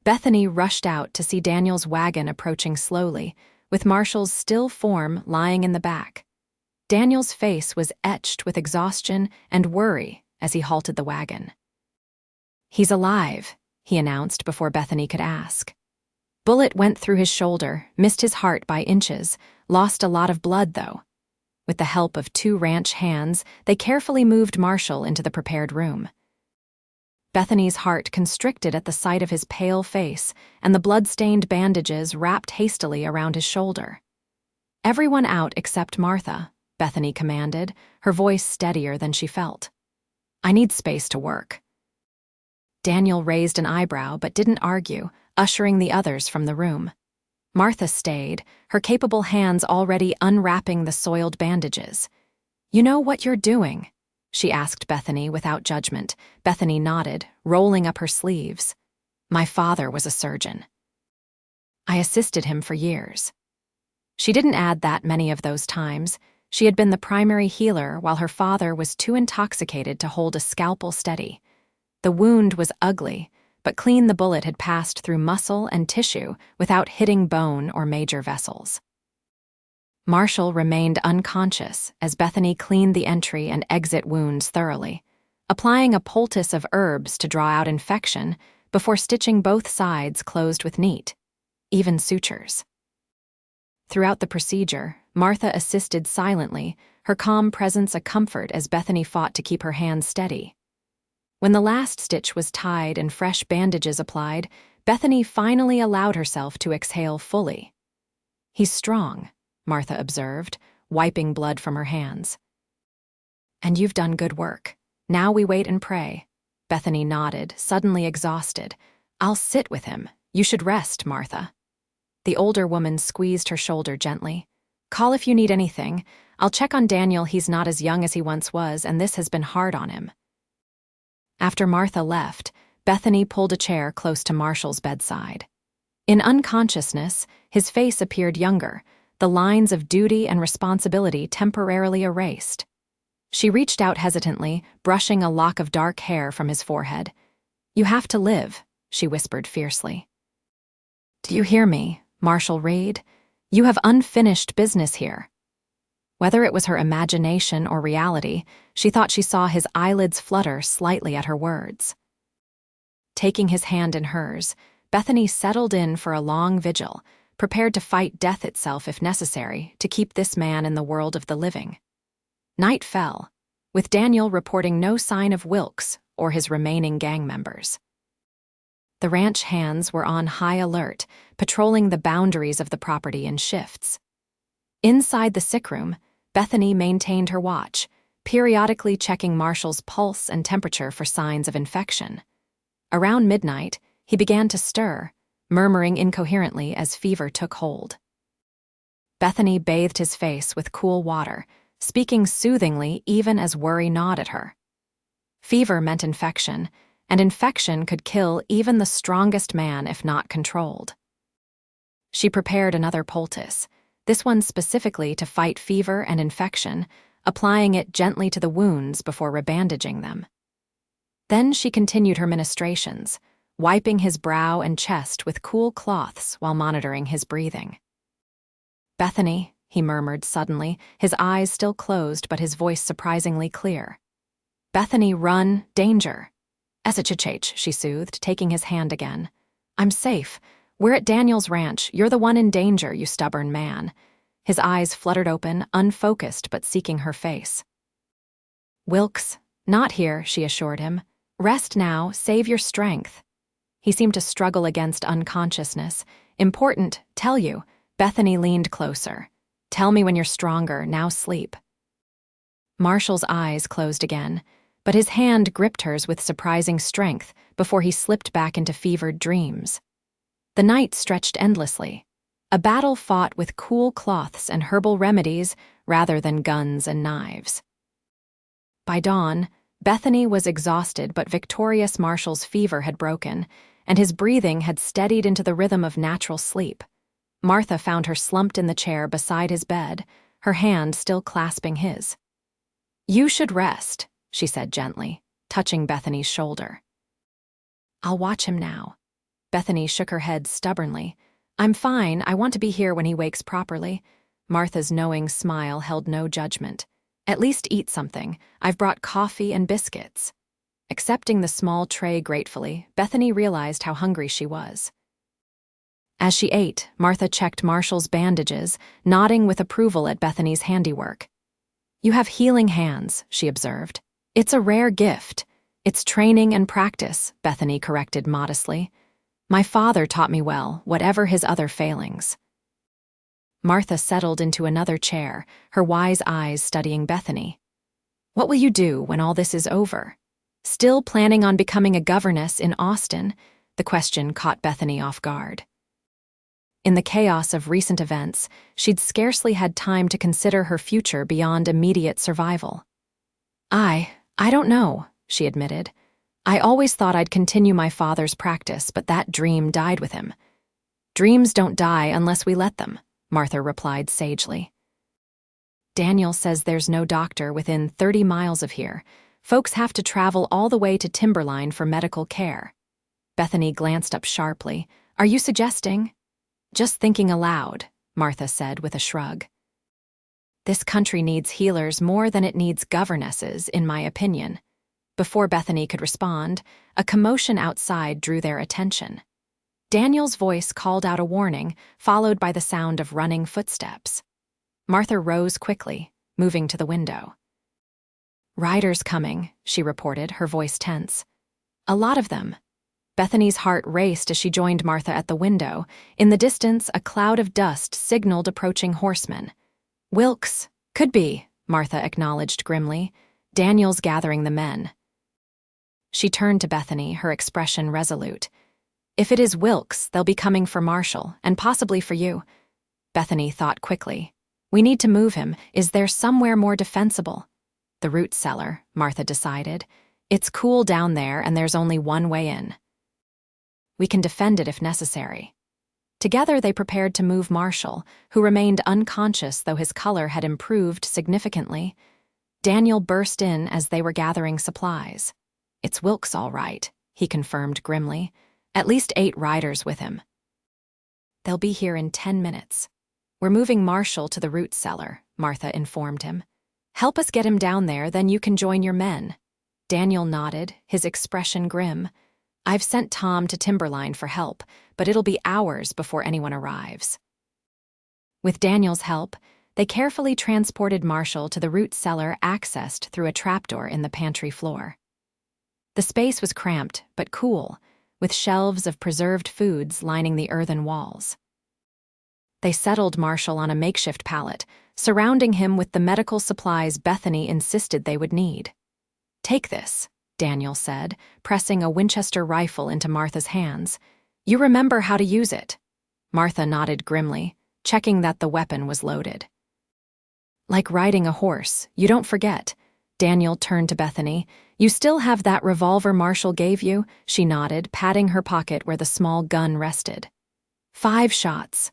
Bethany rushed out to see Daniel's wagon approaching slowly, with Marshall's still form lying in the back. Daniel's face was etched with exhaustion and worry as he halted the wagon. "He's alive," he announced before Bethany could ask. "Bullet went through his shoulder, missed his heart by inches, lost a lot of blood, though." With the help of 2 ranch hands, they carefully moved Marshall into the prepared room. Bethany's heart constricted at the sight of his pale face and the blood-stained bandages wrapped hastily around his shoulder. "Everyone out except Martha," Bethany commanded, her voice steadier than she felt. "I need space to work." Daniel raised an eyebrow but didn't argue, ushering the others from the room. Martha stayed, her capable hands already unwrapping the soiled bandages. "You know what you're doing?" she asked Bethany without judgment. Bethany nodded, rolling up her sleeves. "My father was a surgeon. I assisted him for years." She didn't add that many of those times. She had been the primary healer while her father was too intoxicated to hold a scalpel steady. The wound was ugly, but clean the bullet had passed through muscle and tissue without hitting bone or major vessels. Marshall remained unconscious as Bethany cleaned the entry and exit wounds thoroughly, applying a poultice of herbs to draw out infection before stitching both sides closed with neat, even sutures. Throughout the procedure, Martha assisted silently, her calm presence a comfort as Bethany fought to keep her hands steady. When the last stitch was tied and fresh bandages applied, Bethany finally allowed herself to exhale fully. "He's strong," Martha observed, wiping blood from her hands. "And you've done good work. Now we wait and pray." Bethany nodded, suddenly exhausted. "I'll sit with him. You should rest, Martha." The older woman squeezed her shoulder gently. "Call if you need anything. I'll check on Daniel. He's not as young as he once was, and this has been hard on him." After Martha left, Bethany pulled a chair close to Marshall's bedside. In unconsciousness, his face appeared younger, the lines of duty and responsibility temporarily erased. She reached out hesitantly, brushing a lock of dark hair from his forehead. "You have to live," she whispered fiercely. "Do you hear me, Marshall Reed? You have unfinished business here." Whether it was her imagination or reality, she thought she saw his eyelids flutter slightly at her words. Taking his hand in hers, Bethany settled in for a long vigil, prepared to fight death itself if necessary to keep this man in the world of the living. Night fell, with Daniel reporting no sign of Wilkes or his remaining gang members. The ranch hands were on high alert, patrolling the boundaries of the property in shifts. Inside the sick room, Bethany maintained her watch, periodically checking Marshall's pulse and temperature for signs of infection. Around midnight, he began to stir, murmuring incoherently as fever took hold. Bethany bathed his face with cool water, speaking soothingly even as worry gnawed at her. Fever meant infection, and infection could kill even the strongest man if not controlled. She prepared another poultice, this one specifically to fight fever and infection, applying it gently to the wounds before rebandaging them. Then she continued her ministrations, wiping his brow and chest with cool cloths while monitoring his breathing. "Bethany," he murmured suddenly, his eyes still closed but his voice surprisingly clear. "Bethany, run, danger." "Esachich," she soothed, taking his hand again. "I'm safe. We're at Daniel's ranch. You're the one in danger, you stubborn man." His eyes fluttered open, unfocused but seeking her face. "Wilkes, not here," she assured him. "Rest now, save your strength." He seemed to struggle against unconsciousness. "Important, tell you." Bethany leaned closer. "Tell me when you're stronger, now sleep." Marshall's eyes closed again, but his hand gripped hers with surprising strength before he slipped back into fevered dreams. The night stretched endlessly, a battle fought with cool cloths and herbal remedies rather than guns and knives. By dawn, Bethany was exhausted but victorious. Marshall's fever had broken, and his breathing had steadied into the rhythm of natural sleep. Martha found her slumped in the chair beside his bed, her hand still clasping his. "You should rest," she said gently, touching Bethany's shoulder. "I'll watch him now." Bethany shook her head stubbornly. "I'm fine, I want to be here when he wakes properly." Martha's knowing smile held no judgment. "At least eat something. I've brought coffee and biscuits." Accepting the small tray gratefully, Bethany realized how hungry she was. As she ate, Martha checked Marshall's bandages, nodding with approval at Bethany's handiwork. "You have healing hands," she observed. "It's a rare gift." "It's training and practice," Bethany corrected modestly. "My father taught me well, whatever his other failings." Martha settled into another chair, her wise eyes studying Bethany. "What will you do when all this is over? Still planning on becoming a governess in Austin?" The question caught Bethany off guard. In the chaos of recent events, she'd scarcely had time to consider her future beyond immediate survival. I don't know," she admitted. "I always thought I'd continue my father's practice, but that dream died with him." "Dreams don't die unless we let them," Martha replied sagely. "Daniel says there's no doctor within 30 miles of here. Folks have to travel all the way to Timberline for medical care." Bethany glanced up sharply. "Are you suggesting?" "Just thinking aloud," Martha said with a shrug. "This country needs healers more than it needs governesses, in my opinion." Before Bethany could respond, a commotion outside drew their attention. Daniel's voice called out a warning, followed by the sound of running footsteps. Martha rose quickly, moving to the window. "Riders coming," she reported, her voice tense. "A lot of them." Bethany's heart raced as she joined Martha at the window. In the distance, a cloud of dust signaled approaching horsemen. "Wilkes, could be," Martha acknowledged grimly. "Daniel's gathering the men." She turned to Bethany, her expression resolute. "If it is Wilkes, they'll be coming for Marshall, and possibly for you." Bethany thought quickly. "We need to move him. Is there somewhere more defensible?" "The root cellar," Martha decided. "It's cool down there, and there's only one way in. We can defend it if necessary." Together they prepared to move Marshall, who remained unconscious though his color had improved significantly. Daniel burst in as they were gathering supplies. "It's Wilkes, all right," he confirmed grimly. "At least 8 riders with him." "They'll be here in 10 minutes. We're moving Marshall to the root cellar," Martha informed him. "Help us get him down there, then you can join your men." Daniel nodded, his expression grim. "I've sent Tom to Timberline for help, but it'll be hours before anyone arrives." With Daniel's help, they carefully transported Marshall to the root cellar accessed through a trapdoor in the pantry floor. The space was cramped but cool, with shelves of preserved foods lining the earthen walls. They settled Marshall on a makeshift pallet, surrounding him with the medical supplies Bethany insisted they would need. "Take this," Daniel said, pressing a Winchester rifle into Martha's hands. You remember how to use it. Martha nodded grimly, checking that the weapon was loaded. Like riding a horse, you don't forget. Daniel turned to Bethany. You still have that revolver Marshall gave you? She nodded, patting her pocket where the small gun rested. 5 shots.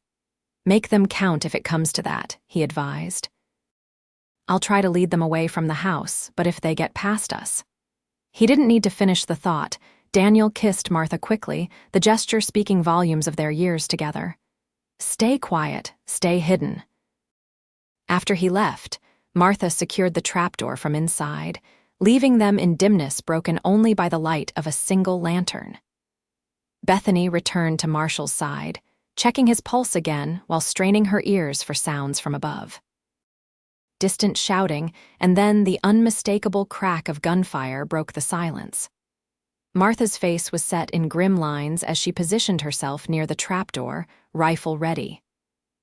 Make them count if it comes to that, he advised. I'll try to lead them away from the house, but if they get past us. He didn't need to finish the thought. Daniel kissed Martha quickly, the gesture speaking volumes of their years together. Stay quiet, stay hidden. After he left, Martha secured the trapdoor from inside, leaving them in dimness broken only by the light of a single lantern. Bethany returned to Marshall's side, checking his pulse again while straining her ears for sounds from above. Distant shouting, and then the unmistakable crack of gunfire broke the silence. Martha's face was set in grim lines as she positioned herself near the trapdoor, rifle ready.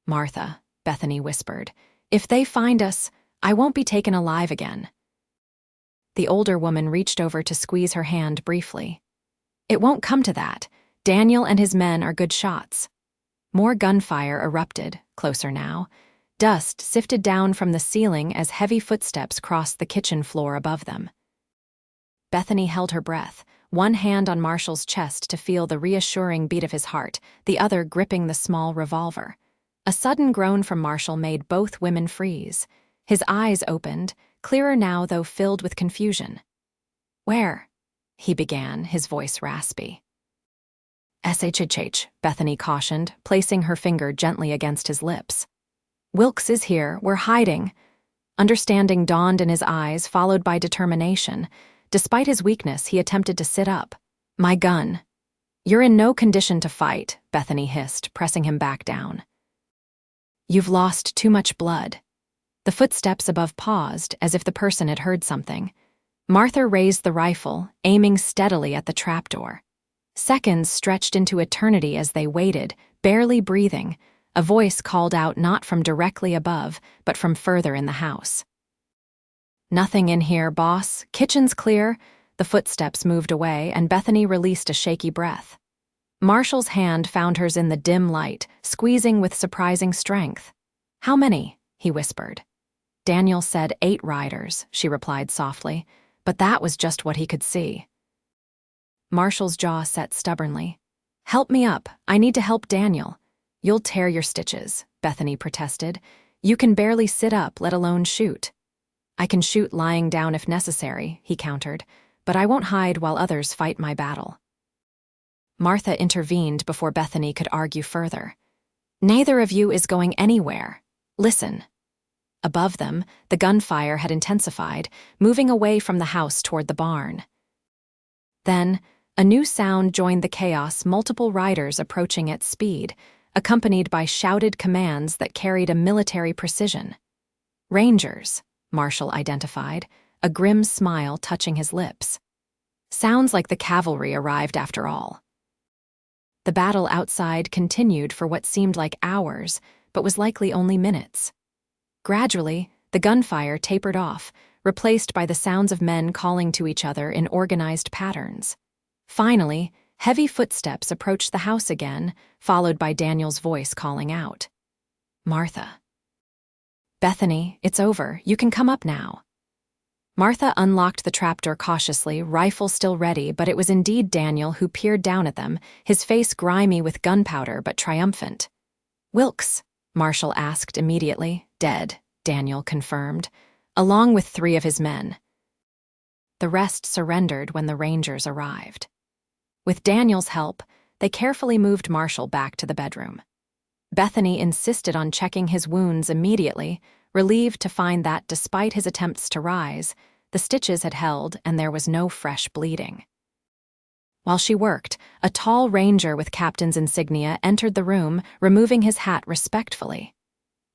Martha, Bethany whispered, if they find us, I won't be taken alive again. The older woman reached over to squeeze her hand briefly. It won't come to that. Daniel and his men are good shots. More gunfire erupted, closer now. Dust sifted down from the ceiling as heavy footsteps crossed the kitchen floor above them. Bethany held her breath, one hand on Marshall's chest to feel the reassuring beat of his heart, the other gripping the small revolver. A sudden groan from Marshall made both women freeze. His eyes opened, clearer now though filled with confusion. Where? He began, his voice raspy. SHHH, Bethany cautioned, placing her finger gently against his lips. Wilkes is here, we're hiding. Understanding dawned in his eyes, followed by determination. Despite his weakness, he attempted to sit up. My gun. You're in no condition to fight, Bethany hissed, pressing him back down. You've lost too much blood. The footsteps above paused, as if the person had heard something. Martha raised the rifle, aiming steadily at the trapdoor. Seconds stretched into eternity as they waited, barely breathing. A voice called out not from directly above, but from further in the house. Nothing in here, boss. Kitchen's clear. The footsteps moved away, and Bethany released a shaky breath. Marshall's hand found hers in the dim light, squeezing with surprising strength. How many? He whispered. Daniel said 8 riders, she replied softly, but that was just what he could see. Marshall's jaw set stubbornly. Help me up. I need to help Daniel. You'll tear your stitches, Bethany protested. You can barely sit up, let alone shoot. I can shoot lying down if necessary, he countered, but I won't hide while others fight my battle. Martha intervened before Bethany could argue further. Neither of you is going anywhere. Listen. Above them, the gunfire had intensified, moving away from the house toward the barn. Then, a new sound joined the chaos, multiple riders approaching at speed, accompanied by shouted commands that carried a military precision. Rangers, Marshall identified, a grim smile touching his lips. Sounds like the cavalry arrived after all. The battle outside continued for what seemed like hours, but was likely only minutes. Gradually, the gunfire tapered off, replaced by the sounds of men calling to each other in organized patterns. Finally, heavy footsteps approached the house again, followed by Daniel's voice calling out. Martha. Bethany, it's over. You can come up now. Martha unlocked the trapdoor cautiously, rifle still ready, but it was indeed Daniel who peered down at them, his face grimy with gunpowder but triumphant. Wilkes, Marshall asked immediately. Dead, Daniel confirmed, along with 3 of his men. The rest surrendered when the Rangers arrived. With Daniel's help, they carefully moved Marshall back to the bedroom. Bethany insisted on checking his wounds immediately, relieved to find that, despite his attempts to rise, the stitches had held and there was no fresh bleeding. While she worked, a tall ranger with captain's insignia entered the room, removing his hat respectfully.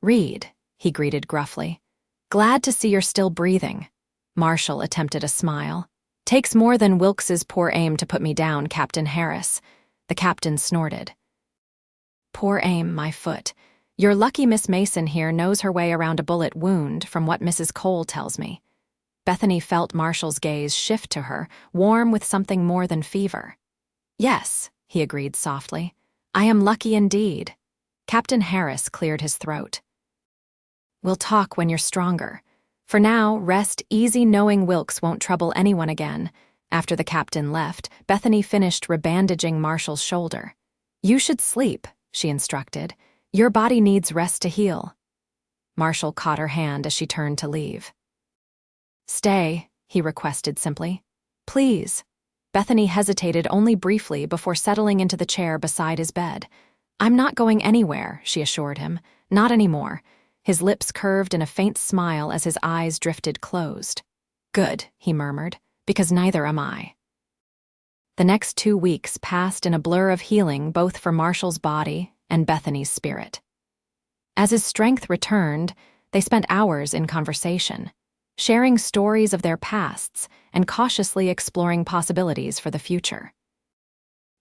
Reed, he greeted gruffly. Glad to see you're still breathing. Marshall attempted a smile. Takes more than Wilkes's poor aim to put me down, Captain Harris. The captain snorted. Poor aim, my foot. Your lucky Miss Mason here knows her way around a bullet wound, from what Mrs. Cole tells me. Bethany felt Marshall's gaze shift to her, warm with something more than fever. Yes, he agreed softly. I am lucky indeed. Captain Harris cleared his throat. We'll talk when you're stronger. For now, rest easy knowing Wilkes won't trouble anyone again. After the captain left, Bethany finished rebandaging Marshall's shoulder. You should sleep, she instructed. Your body needs rest to heal. Marshall caught her hand as she turned to leave. Stay, he requested simply. Please. Bethany hesitated only briefly before settling into the chair beside his bed. I'm not going anywhere, she assured him. Not anymore. His lips curved in a faint smile as his eyes drifted closed. Good, he murmured, because neither am I. The next 2 weeks passed in a blur of healing both for Marshall's body and Bethany's spirit. As his strength returned, they spent hours in conversation, sharing stories of their pasts and cautiously exploring possibilities for the future.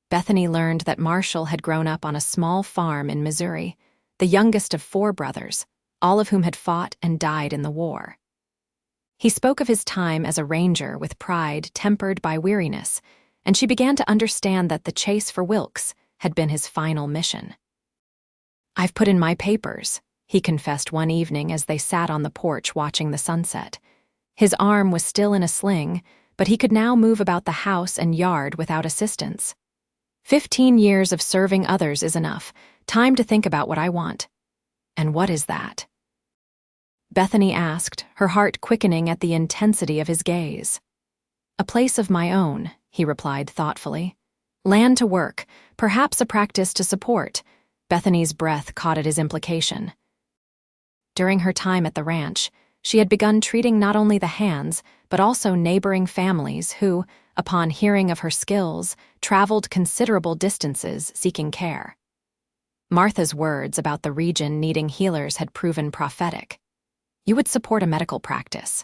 Bethany learned that Marshall had grown up on a small farm in Missouri, the youngest of 4 brothers, all of whom had fought and died in the war. He spoke of his time as a ranger with pride tempered by weariness, and she began to understand that the chase for Wilkes had been his final mission. I've put in my papers, he confessed one evening as they sat on the porch watching the sunset. His arm was still in a sling, but he could now move about the house and yard without assistance. 15 years of serving others is enough. Time to think about what I want. And what is that? Bethany asked, her heart quickening at the intensity of his gaze. A place of my own, he replied thoughtfully. Land to work, perhaps a practice to support. Bethany's breath caught at his implication. During her time at the ranch, she had begun treating not only the hands, but also neighboring families who, upon hearing of her skills, traveled considerable distances seeking care. Martha's words about the region needing healers had proven prophetic. You would support a medical practice.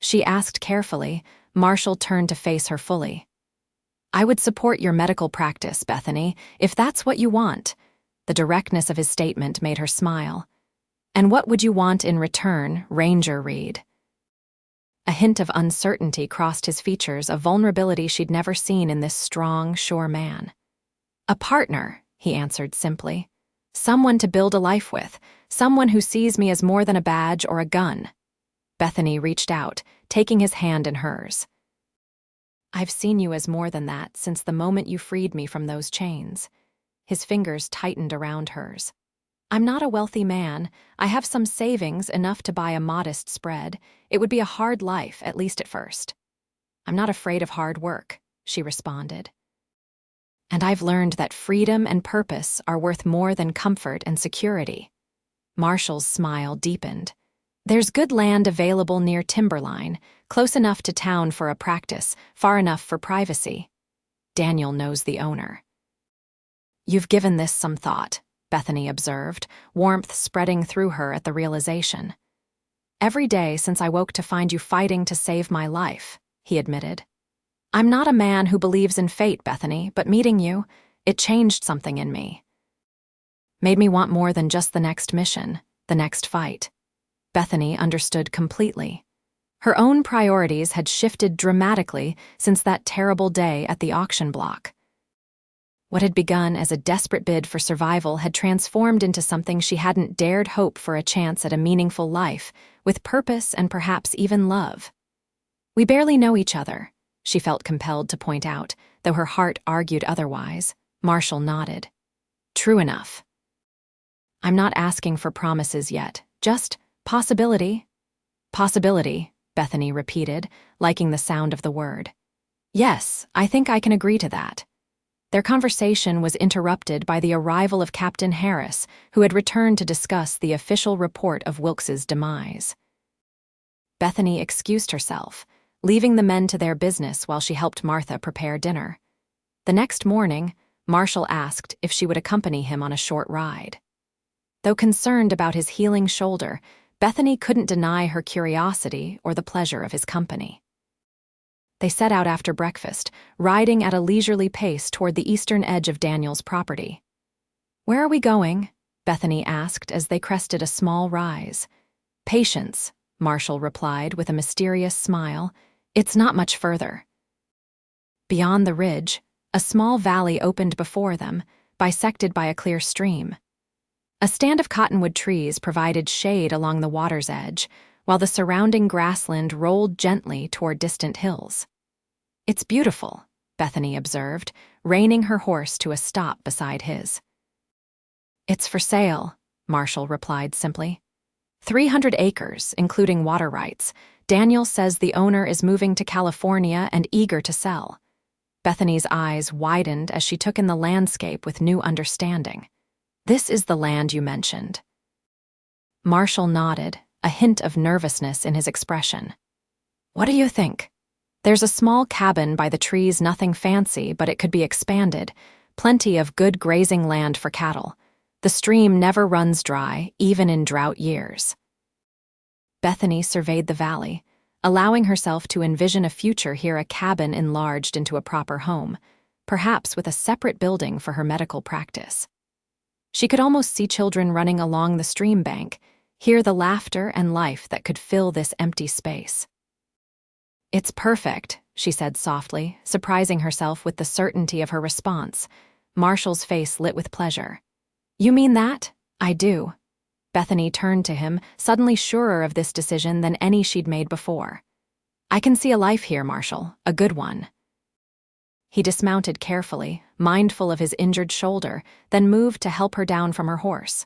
She asked carefully. Marshall turned to face her fully. I would support your medical practice, Bethany, if that's what you want. The directness of his statement made her smile. And what would you want in return, Ranger Reed? A hint of uncertainty crossed his features, a vulnerability she'd never seen in this strong, sure man. A partner, he answered simply. Someone to build a life with, someone who sees me as more than a badge or a gun. Bethany reached out, taking his hand in hers. I've seen you as more than that since the moment you freed me from those chains. His fingers tightened around hers. I'm not a wealthy man. I have some savings, enough to buy a modest spread. It would be a hard life, at least at first. I'm not afraid of hard work, she responded. And I've learned that freedom and purpose are worth more than comfort and security. Marshall's smile deepened. There's good land available near Timberline, close enough to town for a practice, far enough for privacy. Daniel knows the owner. You've given this some thought, Bethany observed, warmth spreading through her at the realization. Every day since I woke to find you fighting to save my life, he admitted. I'm not a man who believes in fate, Bethany, but meeting you, it changed something in me. Made me want more than just the next mission, the next fight. Bethany understood completely. Her own priorities had shifted dramatically since that terrible day at the auction block. What had begun as a desperate bid for survival had transformed into something she hadn't dared hope for, a chance at a meaningful life, with purpose and perhaps even love. We barely know each other, she felt compelled to point out, though her heart argued otherwise. Marshall nodded. True enough. I'm not asking for promises yet, just possibility. Possibility, Bethany repeated, liking the sound of the word. Yes, I think I can agree to that. Their conversation was interrupted by the arrival of Captain Harris, who had returned to discuss the official report of Wilkes's demise. Bethany excused herself, leaving the men to their business while she helped Martha prepare dinner. The next morning, Marshall asked if she would accompany him on a short ride. Though concerned about his healing shoulder, Bethany couldn't deny her curiosity or the pleasure of his company. They set out after breakfast, riding at a leisurely pace toward the eastern edge of Daniel's property. Where are we going? Bethany asked as they crested a small rise. Patience, Marshall replied with a mysterious smile. It's not much further. Beyond the ridge, A small valley opened before them, bisected by a clear stream. A stand of cottonwood trees provided shade along the water's edge, while the surrounding grassland rolled gently toward distant hills. "It's beautiful," Bethany observed, reining her horse to a stop beside his. "It's for sale," Marshall replied simply. 300 acres, including water rights. Daniel says the owner is moving to California and eager to sell. Bethany's eyes widened as she took in the landscape with new understanding. "This is the land you mentioned." Marshall nodded, a hint of nervousness in his expression. "What do you think?" "There's a small cabin by the trees, nothing fancy, but it could be expanded. Plenty of good grazing land for cattle. The stream never runs dry, even in drought years." Bethany surveyed the valley, allowing herself to envision a future here, a cabin enlarged into a proper home, perhaps with a separate building for her medical practice. She could almost see children running along the stream bank, hear the laughter and life that could fill this empty space. "It's perfect," she said softly, surprising herself with the certainty of her response. Marshall's face lit with pleasure. "You mean that?" "I do." Bethany turned to him, suddenly surer of this decision than any she'd made before. "I can see a life here, Marshall, a good one." He dismounted carefully, mindful of his injured shoulder, then moved to help her down from her horse.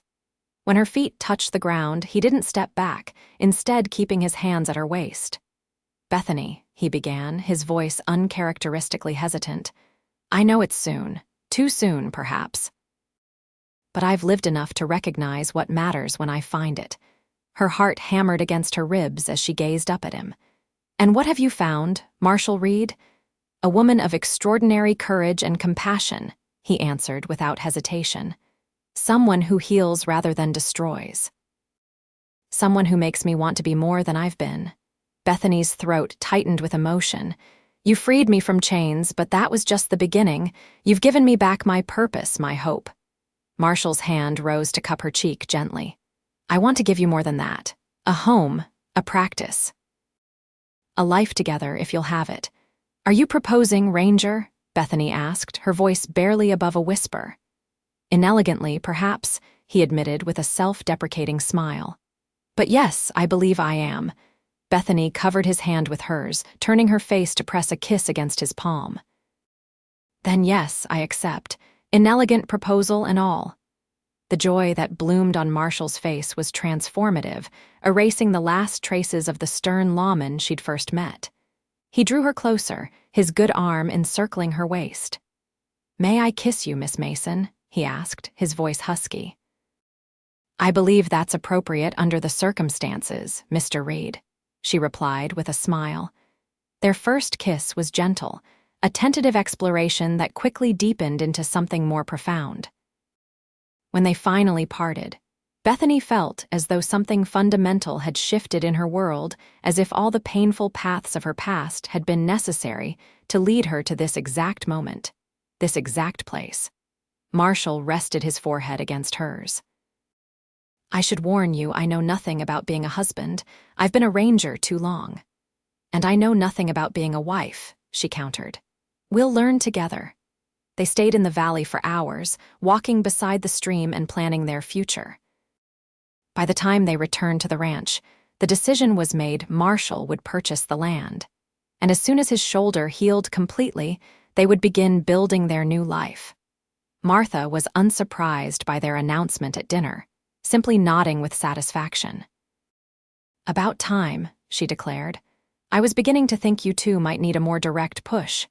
When her feet touched the ground, he didn't step back, instead keeping his hands at her waist. "Bethany," he began, his voice uncharacteristically hesitant, "I know it's soon, too soon, perhaps. But I've lived enough to recognize what matters when I find it." Her heart hammered against her ribs as she gazed up at him. "And what have you found, Marshall Reed?" "A woman of extraordinary courage and compassion," he answered without hesitation. "Someone who heals rather than destroys. Someone who makes me want to be more than I've been." Bethany's throat tightened with emotion. "You freed me from chains, but that was just the beginning. You've given me back my purpose, my hope." Marshall's hand rose to cup her cheek gently. "I want to give you more than that. A home, a practice. A life together, if you'll have it." "Are you proposing, Ranger?" Bethany asked, her voice barely above a whisper. "Inelegantly, perhaps," he admitted with a self-deprecating smile. "But yes, I believe I am." Bethany covered his hand with hers, turning her face to press a kiss against his palm. "Then yes, I accept. Inelegant proposal and all." The joy that bloomed on Marshall's face was transformative, erasing the last traces of the stern lawman she'd first met. He drew her closer, his good arm encircling her waist. "May I kiss you, Miss Mason?" he asked, his voice husky. "I believe that's appropriate under the circumstances, Mr. Reed," she replied with a smile. Their first kiss was gentle, a tentative exploration that quickly deepened into something more profound. When they finally parted, Bethany felt as though something fundamental had shifted in her world, as if all the painful paths of her past had been necessary to lead her to this exact moment, this exact place. Marshall rested his forehead against hers. "I should warn you, I know nothing about being a husband. I've been a ranger too long." "And I know nothing about being a wife," she countered. "We'll learn together." They stayed in the valley for hours, walking beside the stream and planning their future. By the time they returned to the ranch, the decision was made Marshall would purchase the land. And as soon as his shoulder healed completely, they would begin building their new life. Martha was unsurprised by their announcement at dinner, simply nodding with satisfaction. "About time," she declared. "I was beginning to think you two might need a more direct push."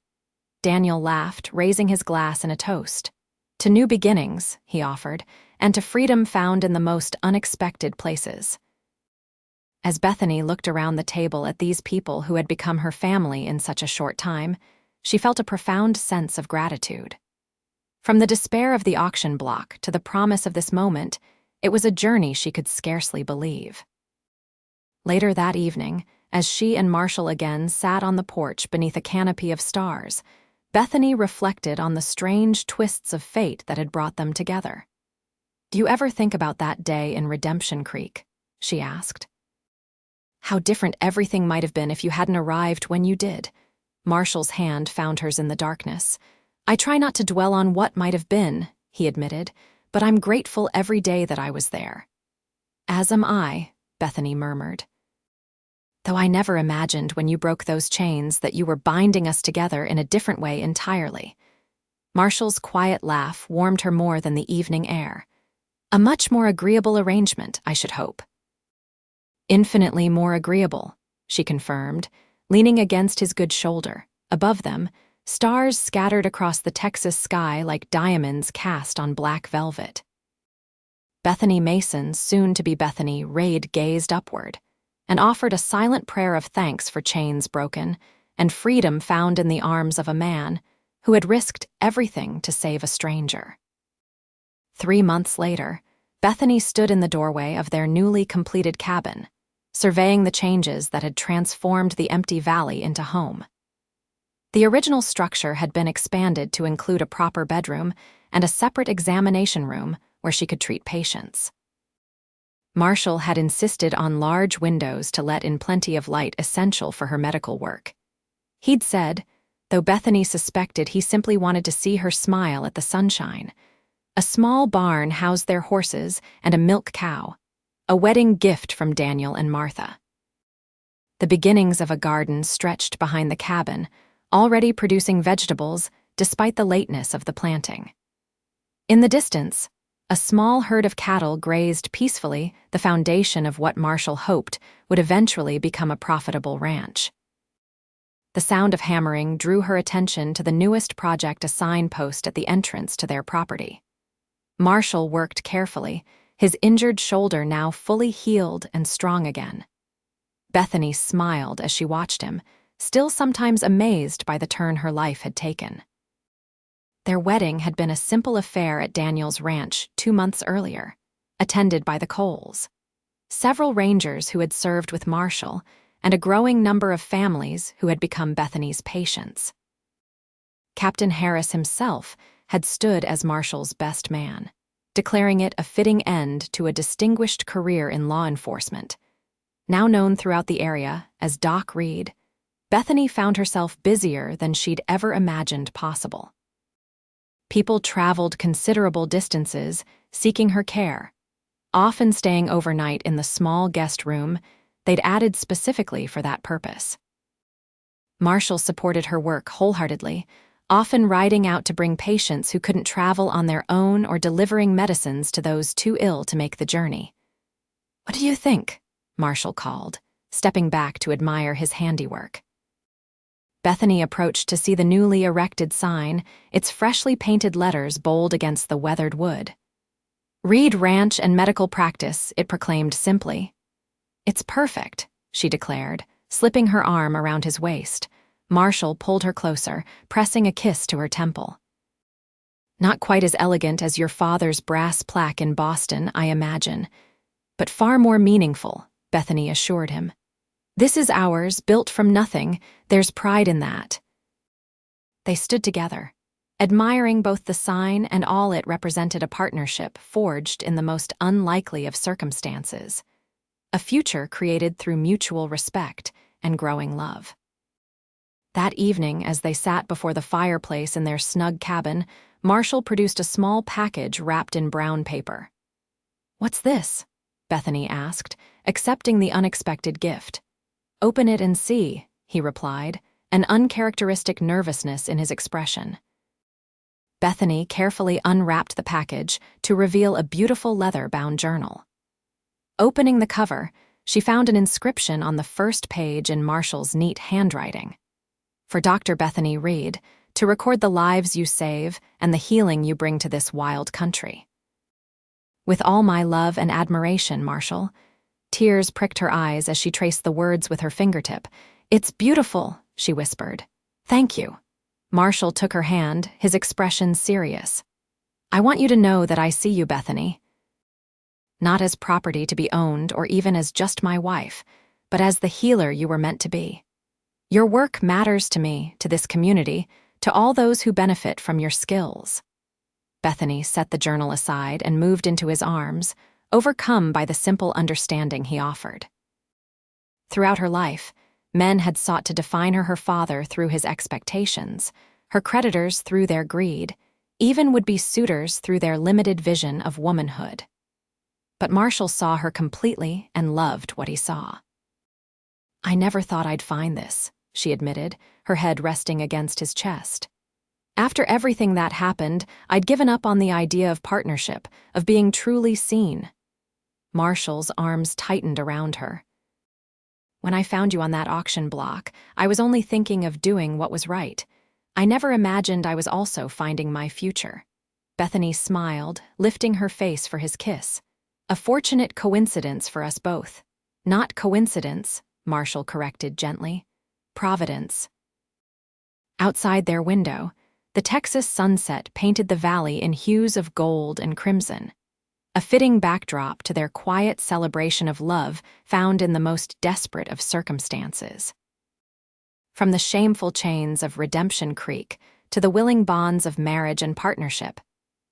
Daniel laughed, raising his glass in a toast. "To new beginnings," he offered, "and to freedom found in the most unexpected places." As Bethany looked around the table at these people who had become her family in such a short time, she felt a profound sense of gratitude. From the despair of the auction block to the promise of this moment, it was a journey she could scarcely believe. Later that evening, as she and Marshall again sat on the porch beneath a canopy of stars, Bethany reflected on the strange twists of fate that had brought them together. "Do you ever think about that day in Redemption Creek?" she asked. "How different everything might have been if you hadn't arrived when you did." Marshall's hand found hers in the darkness. I try not to dwell on what might have been, he admitted, but I'm grateful every day that I was there. As am I, Bethany murmured. Though I never imagined when you broke those chains that you were binding us together in a different way entirely. Marshall's quiet laugh warmed her more than the evening air. A much more agreeable arrangement, I should hope. Infinitely more agreeable, she confirmed, leaning against his good shoulder. Above them, stars scattered across the Texas sky like diamonds cast on black velvet. Bethany Mason, soon to be Bethany Reid, gazed upward and offered a silent prayer of thanks for chains broken and freedom found in the arms of a man who had risked everything to save a stranger. 3 months later, Bethany stood in the doorway of their newly completed cabin, surveying the changes that had transformed the empty valley into home. The original structure had been expanded to include a proper bedroom and a separate examination room where she could treat patients. Marshall had insisted on large windows to let in plenty of light essential for her medical work. He'd said, though Bethany suspected he simply wanted to see her smile at the sunshine, a small barn housed their horses and a milk cow, a wedding gift from Daniel and Martha. The beginnings of a garden stretched behind the cabin, already producing vegetables despite the lateness of the planting. In the distance, a small herd of cattle grazed peacefully, the foundation of what Marshall hoped would eventually become a profitable ranch. The sound of hammering drew her attention to the newest project, a signpost at the entrance to their property. Marshall worked carefully, his injured shoulder now fully healed and strong again. Bethany smiled as she watched him, still sometimes amazed by the turn her life had taken. Their wedding had been a simple affair at Daniel's ranch 2 months earlier, attended by the Coles, several rangers who had served with Marshall, and a growing number of families who had become Bethany's patients. Captain Harris himself had stood as Marshall's best man, declaring it a fitting end to a distinguished career in law enforcement. Now known throughout the area as Doc Reed, Bethany found herself busier than she'd ever imagined possible. People traveled considerable distances seeking her care, often staying overnight in the small guest room they'd added specifically for that purpose. Marshall supported her work wholeheartedly, often riding out to bring patients who couldn't travel on their own or delivering medicines to those too ill to make the journey. "What do you think?" Marshall called, stepping back to admire his handiwork. Bethany approached to see the newly erected sign, its freshly painted letters bold against the weathered wood. "Reed Ranch and Medical Practice," it proclaimed simply. "It's perfect," she declared, slipping her arm around his waist. Marshall pulled her closer, pressing a kiss to her temple. "Not quite as elegant as your father's brass plaque in Boston, I imagine, but far more meaningful," Bethany assured him. "This is ours, built from nothing. There's pride in that." They stood together, admiring both the sign and all it represented, a partnership forged in the most unlikely of circumstances, a future created through mutual respect and growing love. That evening, as they sat before the fireplace in their snug cabin, Marshall produced a small package wrapped in brown paper. "What's this?" Bethany asked, accepting the unexpected gift. "Open it and see," he replied, an uncharacteristic nervousness in his expression. Bethany carefully unwrapped the package to reveal a beautiful leather-bound journal. Opening the cover, she found an inscription on the first page in Marshall's neat handwriting. "For Dr. Bethany Reid, to record the lives you save and the healing you bring to this wild country. With all my love and admiration, Marshall." Tears pricked her eyes as she traced the words with her fingertip. "It's beautiful," she whispered. "Thank you." Marshall took her hand, his expression serious. "I want you to know that I see you, Bethany. Not as property to be owned or even as just my wife, but as the healer you were meant to be. Your work matters to me, to this community, to all those who benefit from your skills." Bethany set the journal aside and moved into his arms, overcome by the simple understanding he offered. Throughout her life, men had sought to define her father through his expectations, her creditors through their greed, even would-be suitors through their limited vision of womanhood. But Marshall saw her completely and loved what he saw. "I never thought I'd find this," she admitted, her head resting against his chest. "After everything that happened, I'd given up on the idea of partnership, of being truly seen." Marshall's arms tightened around her. "When I found you on that auction block, I was only thinking of doing what was right. I never imagined I was also finding my future." Bethany smiled, lifting her face for his kiss. "A fortunate coincidence for us both." "Not coincidence," Marshall corrected gently. "Providence." Outside their window, the Texas sunset painted the valley in hues of gold and crimson, a fitting backdrop to their quiet celebration of love found in the most desperate of circumstances. From the shameful chains of Redemption Creek to the willing bonds of marriage and partnership,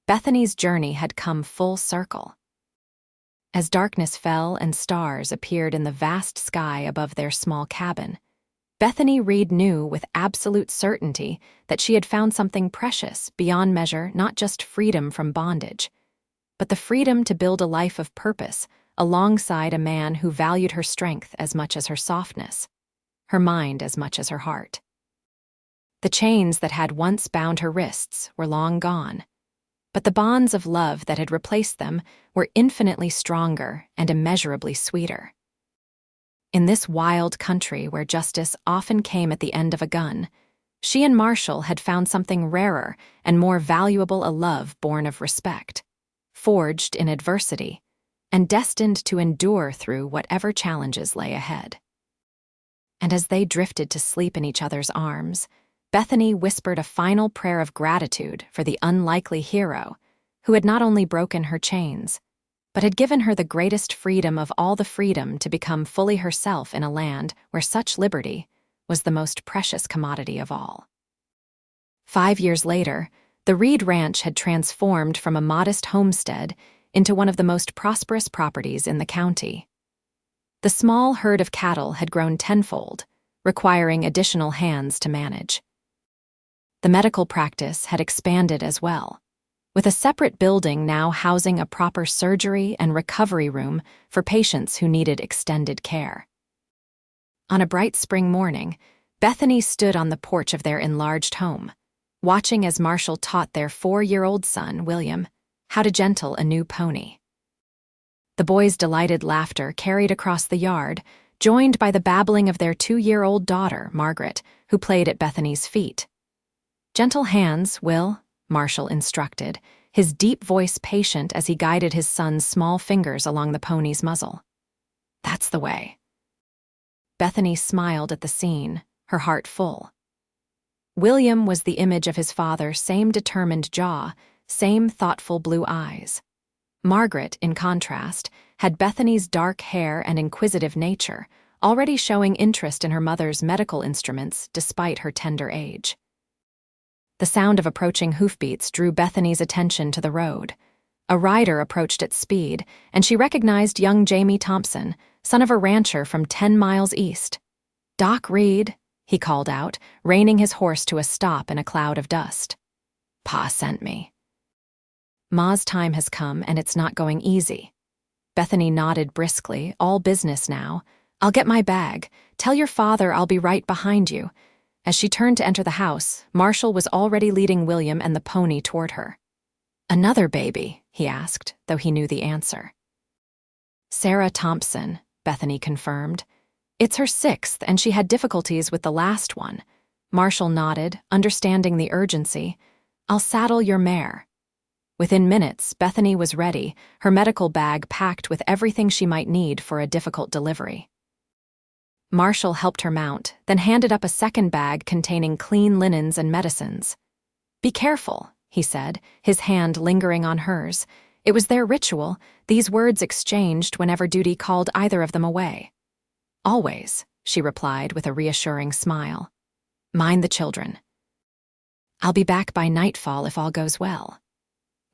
Bethany's journey had come full circle. As darkness fell and stars appeared in the vast sky above their small cabin, Bethany Reed knew with absolute certainty that she had found something precious beyond measure, not just freedom from bondage, but the freedom to build a life of purpose alongside a man who valued her strength as much as her softness, her mind as much as her heart. The chains that had once bound her wrists were long gone, but the bonds of love that had replaced them were infinitely stronger and immeasurably sweeter. In this wild country where justice often came at the end of a gun, she and Marshall had found something rarer and more valuable, a love born of respect, forged in adversity, and destined to endure through whatever challenges lay ahead. And as they drifted to sleep in each other's arms, Bethany whispered a final prayer of gratitude for the unlikely hero who had not only broken her chains, but had given her the greatest freedom of all, the freedom to become fully herself in a land where such liberty was the most precious commodity of all. 5 years later, the Reed Ranch had transformed from a modest homestead into one of the most prosperous properties in the county. The small herd of cattle had grown tenfold, requiring additional hands to manage. The medical practice had expanded as well, with a separate building now housing a proper surgery and recovery room for patients who needed extended care. On a bright spring morning, Bethany stood on the porch of their enlarged home, watching as Marshall taught their 4-year-old son, William, how to gentle a new pony. The boy's delighted laughter carried across the yard, joined by the babbling of their 2-year-old daughter, Margaret, who played at Bethany's feet. "Gentle hands, Will," Marshall instructed, his deep voice patient as he guided his son's small fingers along the pony's muzzle. "That's the way." Bethany smiled at the scene, her heart full. William was the image of his father, same determined jaw, same thoughtful blue eyes. Margaret, in contrast, had Bethany's dark hair and inquisitive nature, already showing interest in her mother's medical instruments despite her tender age. The sound of approaching hoofbeats drew Bethany's attention to the road. A rider approached at speed, and she recognized young Jamie Thompson, son of a rancher from 10 miles east. "Doc Reed," he called out, reining his horse to a stop in a cloud of dust. "Pa sent me." "Ma's time has come, and it's not going easy." Bethany nodded briskly, all business now. "I'll get my bag. Tell your father I'll be right behind you." As she turned to enter the house, Marshall was already leading William and the pony toward her. "Another baby?" he asked, though he knew the answer. "Sarah Thompson," Bethany confirmed. "It's her 6th, and she had difficulties with the last one." Marshall nodded, understanding the urgency. "I'll saddle your mare." Within minutes, Bethany was ready, her medical bag packed with everything she might need for a difficult delivery. Marshall helped her mount, then handed up a second bag containing clean linens and medicines. "Be careful," he said, his hand lingering on hers. It was their ritual, these words exchanged whenever duty called either of them away. "Always," she replied with a reassuring smile. "Mind the children." "I'll be back by nightfall if all goes well."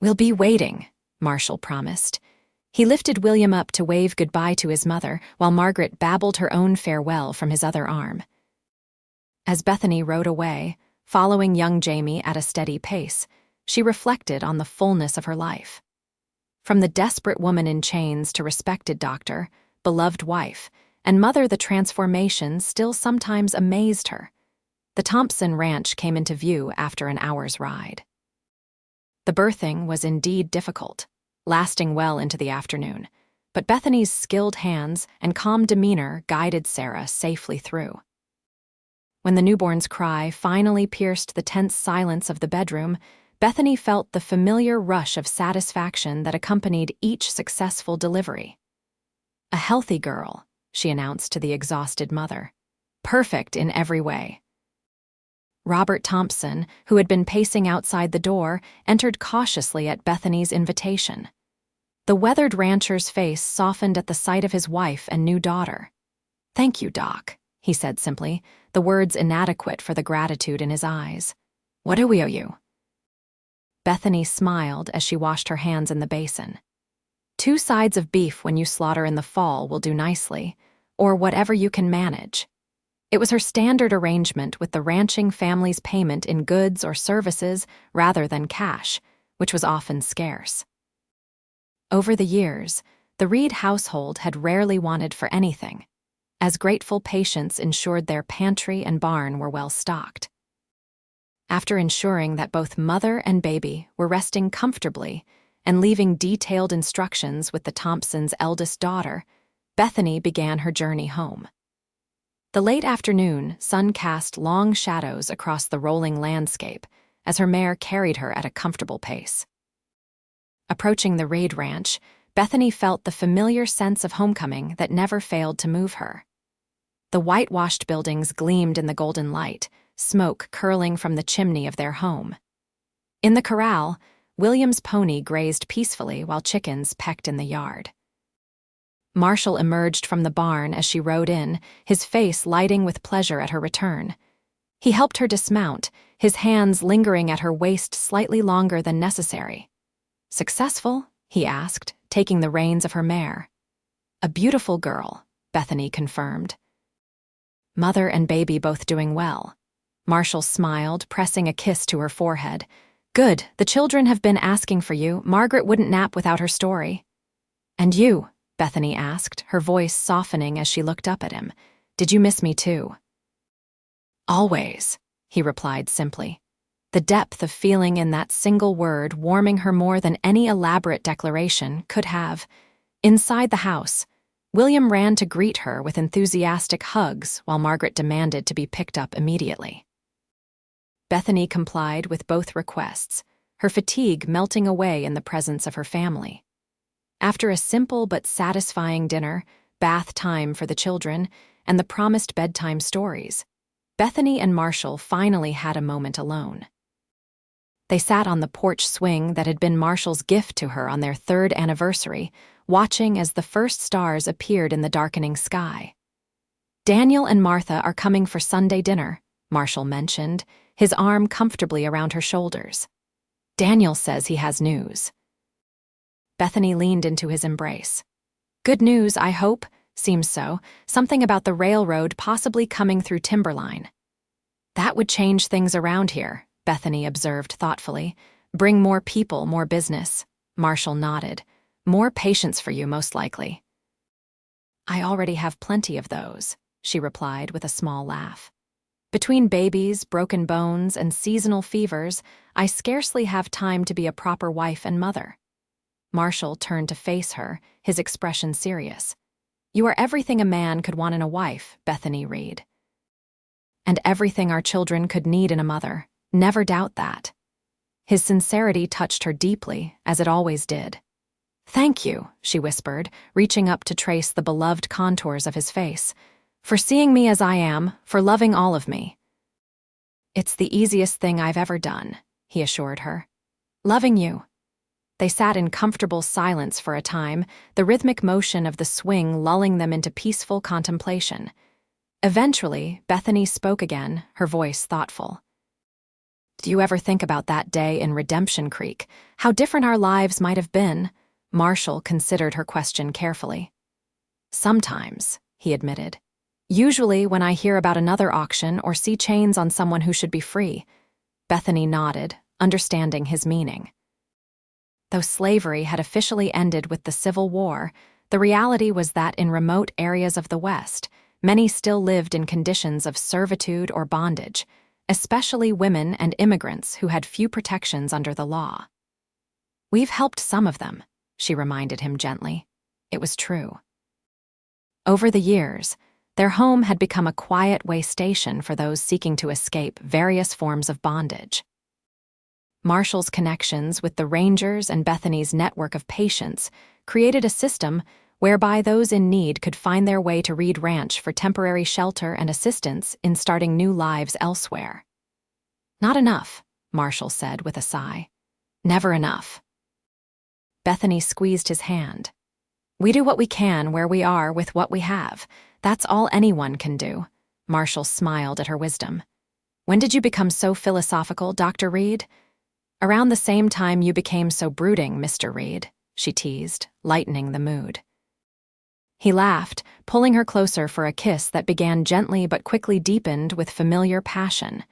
"We'll be waiting," Marshall promised. He lifted William up to wave goodbye to his mother, while Margaret babbled her own farewell from his other arm. As Bethany rode away, Following young Jamie at a steady pace, she reflected on the fullness of her life. From the desperate woman in chains to respected doctor, beloved wife, and mother, the transformation still sometimes amazed her. The Thompson Ranch came into view after an hour's ride. The birthing was indeed difficult, lasting well into the afternoon, but Bethany's skilled hands and calm demeanor guided Sarah safely through. When the newborn's cry finally pierced the tense silence of the bedroom, Bethany felt the familiar rush of satisfaction that accompanied each successful delivery. "A healthy girl," she announced to the exhausted mother. "Perfect in every way." Robert Thompson, who had been pacing outside the door, entered cautiously at Bethany's invitation. The weathered rancher's face softened at the sight of his wife and new daughter. "Thank you, Doc," he said simply, the words inadequate for the gratitude in his eyes. "What do we owe you?" Bethany smiled as she washed her hands in the basin. "2 sides of beef when you slaughter in the fall will do nicely, or whatever you can manage." It was her standard arrangement, with the ranching family's payment in goods or services rather than cash, which was often scarce. Over the years, the Reed household had rarely wanted for anything, as grateful patients ensured their pantry and barn were well stocked. After ensuring that both mother and baby were resting comfortably and leaving detailed instructions with the Thompsons' eldest daughter, Bethany began her journey home. The late afternoon sun cast long shadows across the rolling landscape as her mare carried her at a comfortable pace. Approaching the Reed Ranch, Bethany felt the familiar sense of homecoming that never failed to move her. The whitewashed buildings gleamed in the golden light, smoke curling from the chimney of their home. In the corral, William's pony grazed peacefully while chickens pecked in the yard. Marshall emerged from the barn as she rode in, his face lighting with pleasure at her return. He helped her dismount, his hands lingering at her waist slightly longer than necessary. "Successful?" he asked, taking the reins of her mare. "A beautiful girl," Bethany confirmed. "Mother and baby both doing well." Marshall smiled, pressing a kiss to her forehead. "Good, the children have been asking for you. Margaret wouldn't nap without her story." "And you?" Bethany asked, her voice softening as she looked up at him. "Did you miss me too?" "Always," he replied simply, the depth of feeling in that single word warming her more than any elaborate declaration could have. Inside the house, William ran to greet her with enthusiastic hugs while Margaret demanded to be picked up immediately. Bethany complied with both requests, her fatigue melting away in the presence of her family. After a simple but satisfying dinner, bath time for the children, and the promised bedtime stories, Bethany and Marshall finally had a moment alone. They sat on the porch swing that had been Marshall's gift to her on their 3rd anniversary, watching as the first stars appeared in the darkening sky. "Daniel and Martha are coming for Sunday dinner," Marshall mentioned, his arm comfortably around her shoulders. "Daniel says he has news." Bethany leaned into his embrace. "Good news, I hope. Seems so. Something about the railroad possibly coming through Timberline." "That would change things around here," Bethany observed thoughtfully. "Bring more people, more business." Marshall nodded. "More patients for you, most likely." "I already have plenty of those," she replied with a small laugh. "Between babies, broken bones, and seasonal fevers, I scarcely have time to be a proper wife and mother." Marshall turned to face her, his expression serious. "You are everything a man could want in a wife, Bethany Reed. And everything our children could need in a mother. Never doubt that." His sincerity touched her deeply, as it always did. "Thank you," she whispered, reaching up to trace the beloved contours of his face, "for seeing me as I am, for loving all of me." "It's the easiest thing I've ever done," he assured her. "Loving you." They sat in comfortable silence for a time, the rhythmic motion of the swing lulling them into peaceful contemplation. Eventually, Bethany spoke again, her voice thoughtful. "Do you ever think about that day in Redemption Creek, how different our lives might have been?" Marshall considered her question carefully. "Sometimes," he admitted. "Usually when I hear about another auction or see chains on someone who should be free, Bethany nodded, understanding his meaning. Though slavery had officially ended with the Civil War, the reality was that in remote areas of the West, many still lived in conditions of servitude or bondage, especially women and immigrants who had few protections under the law. "We've helped some of them," she reminded him gently. It was true. Over the years, their home had become a quiet way station for those seeking to escape various forms of bondage. Marshall's connections with the Rangers and Bethany's network of patients created a system whereby those in need could find their way to Reed Ranch for temporary shelter and assistance in starting new lives elsewhere. "Not enough," Marshall said with a sigh. "Never enough." Bethany squeezed his hand. "We do what we can where we are with what we have. That's all anyone can do." Marshall smiled at her wisdom. "When did you become so philosophical, Dr. Reed?" "Around the same time you became so brooding, Mr. Reed," she teased, lightening the mood. He laughed, pulling her closer for a kiss that began gently but quickly deepened with familiar passion.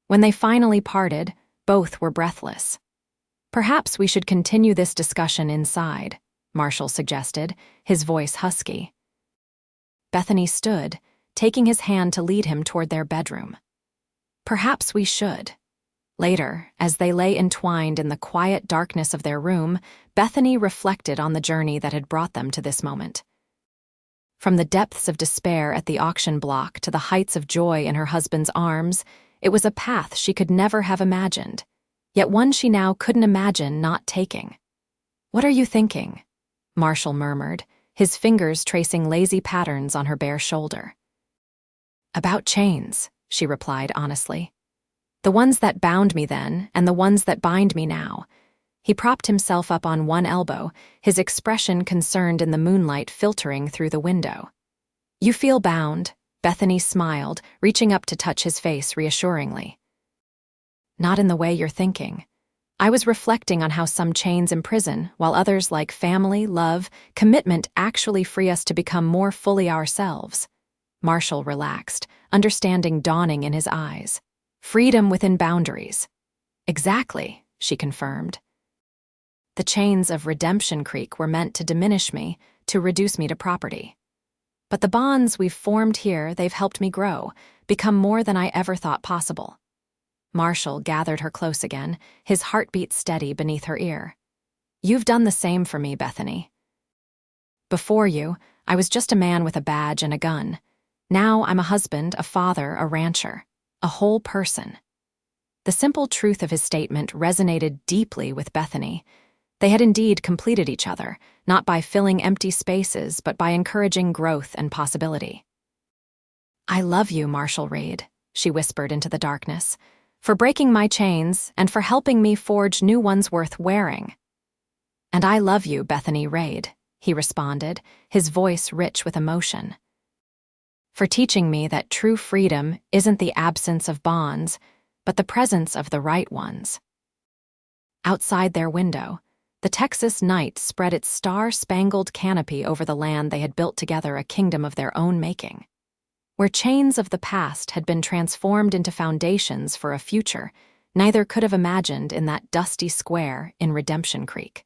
When they finally parted, both were breathless. "Perhaps we should continue this discussion inside," Marshall suggested, his voice husky. Bethany stood, taking his hand to lead him toward their bedroom. "Perhaps we should." Later, as they lay entwined in the quiet darkness of their room, Bethany reflected on the journey that had brought them to this moment. From the depths of despair at the auction block to the heights of joy in her husband's arms, it was a path she could never have imagined, yet one she now couldn't imagine not taking. "What are you thinking?" Marshall murmured, his fingers tracing lazy patterns on her bare shoulder. "About chains," she replied honestly. "The ones that bound me then, and the ones that bind me now." He propped himself up on one elbow, his expression concerned in the moonlight filtering through the window. "You feel bound?" Bethany smiled, reaching up to touch his face reassuringly. "Not in the way you're thinking. I was reflecting on how some chains imprison, while others like family, love, commitment actually free us to become more fully ourselves." Marshall relaxed, understanding dawning in his eyes. "Freedom within boundaries." "Exactly," she confirmed. "The chains of Redemption Creek were meant to diminish me, to reduce me to property. But the bonds we've formed here, they've helped me grow, become more than I ever thought possible." Marshall gathered her close again, his heartbeat steady beneath her ear. "You've done the same for me, Bethany. Before you, I was just a man with a badge and a gun. Now I'm a husband, a father, a rancher, a whole person." The simple truth of his statement resonated deeply with Bethany. They had indeed completed each other, not by filling empty spaces, but by encouraging growth and possibility. "I love you, Marshall Reed," she whispered into the darkness, "for breaking my chains and for helping me forge new ones worth wearing." "And I love you, Bethany Reed," he responded, his voice rich with emotion, "for teaching me that true freedom isn't the absence of bonds, but the presence of the right ones." Outside their window, the Texas night spread its star-spangled canopy over the land they had built together, a kingdom of their own making. Where chains of the past had been transformed into foundations for a future neither could have imagined in that dusty square in Redemption Creek.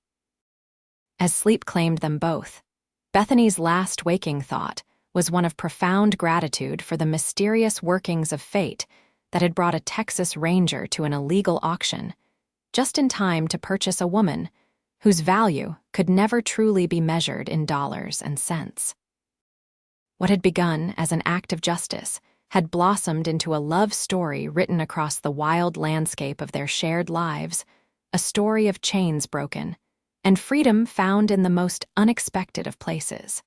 As sleep claimed them both, Bethany's last waking thought was one of profound gratitude for the mysterious workings of fate that had brought a Texas Ranger to an illegal auction, just in time to purchase a woman whose value could never truly be measured in dollars and cents. What had begun as an act of justice had blossomed into a love story written across the wild landscape of their shared lives, a story of chains broken and freedom found in the most unexpected of places.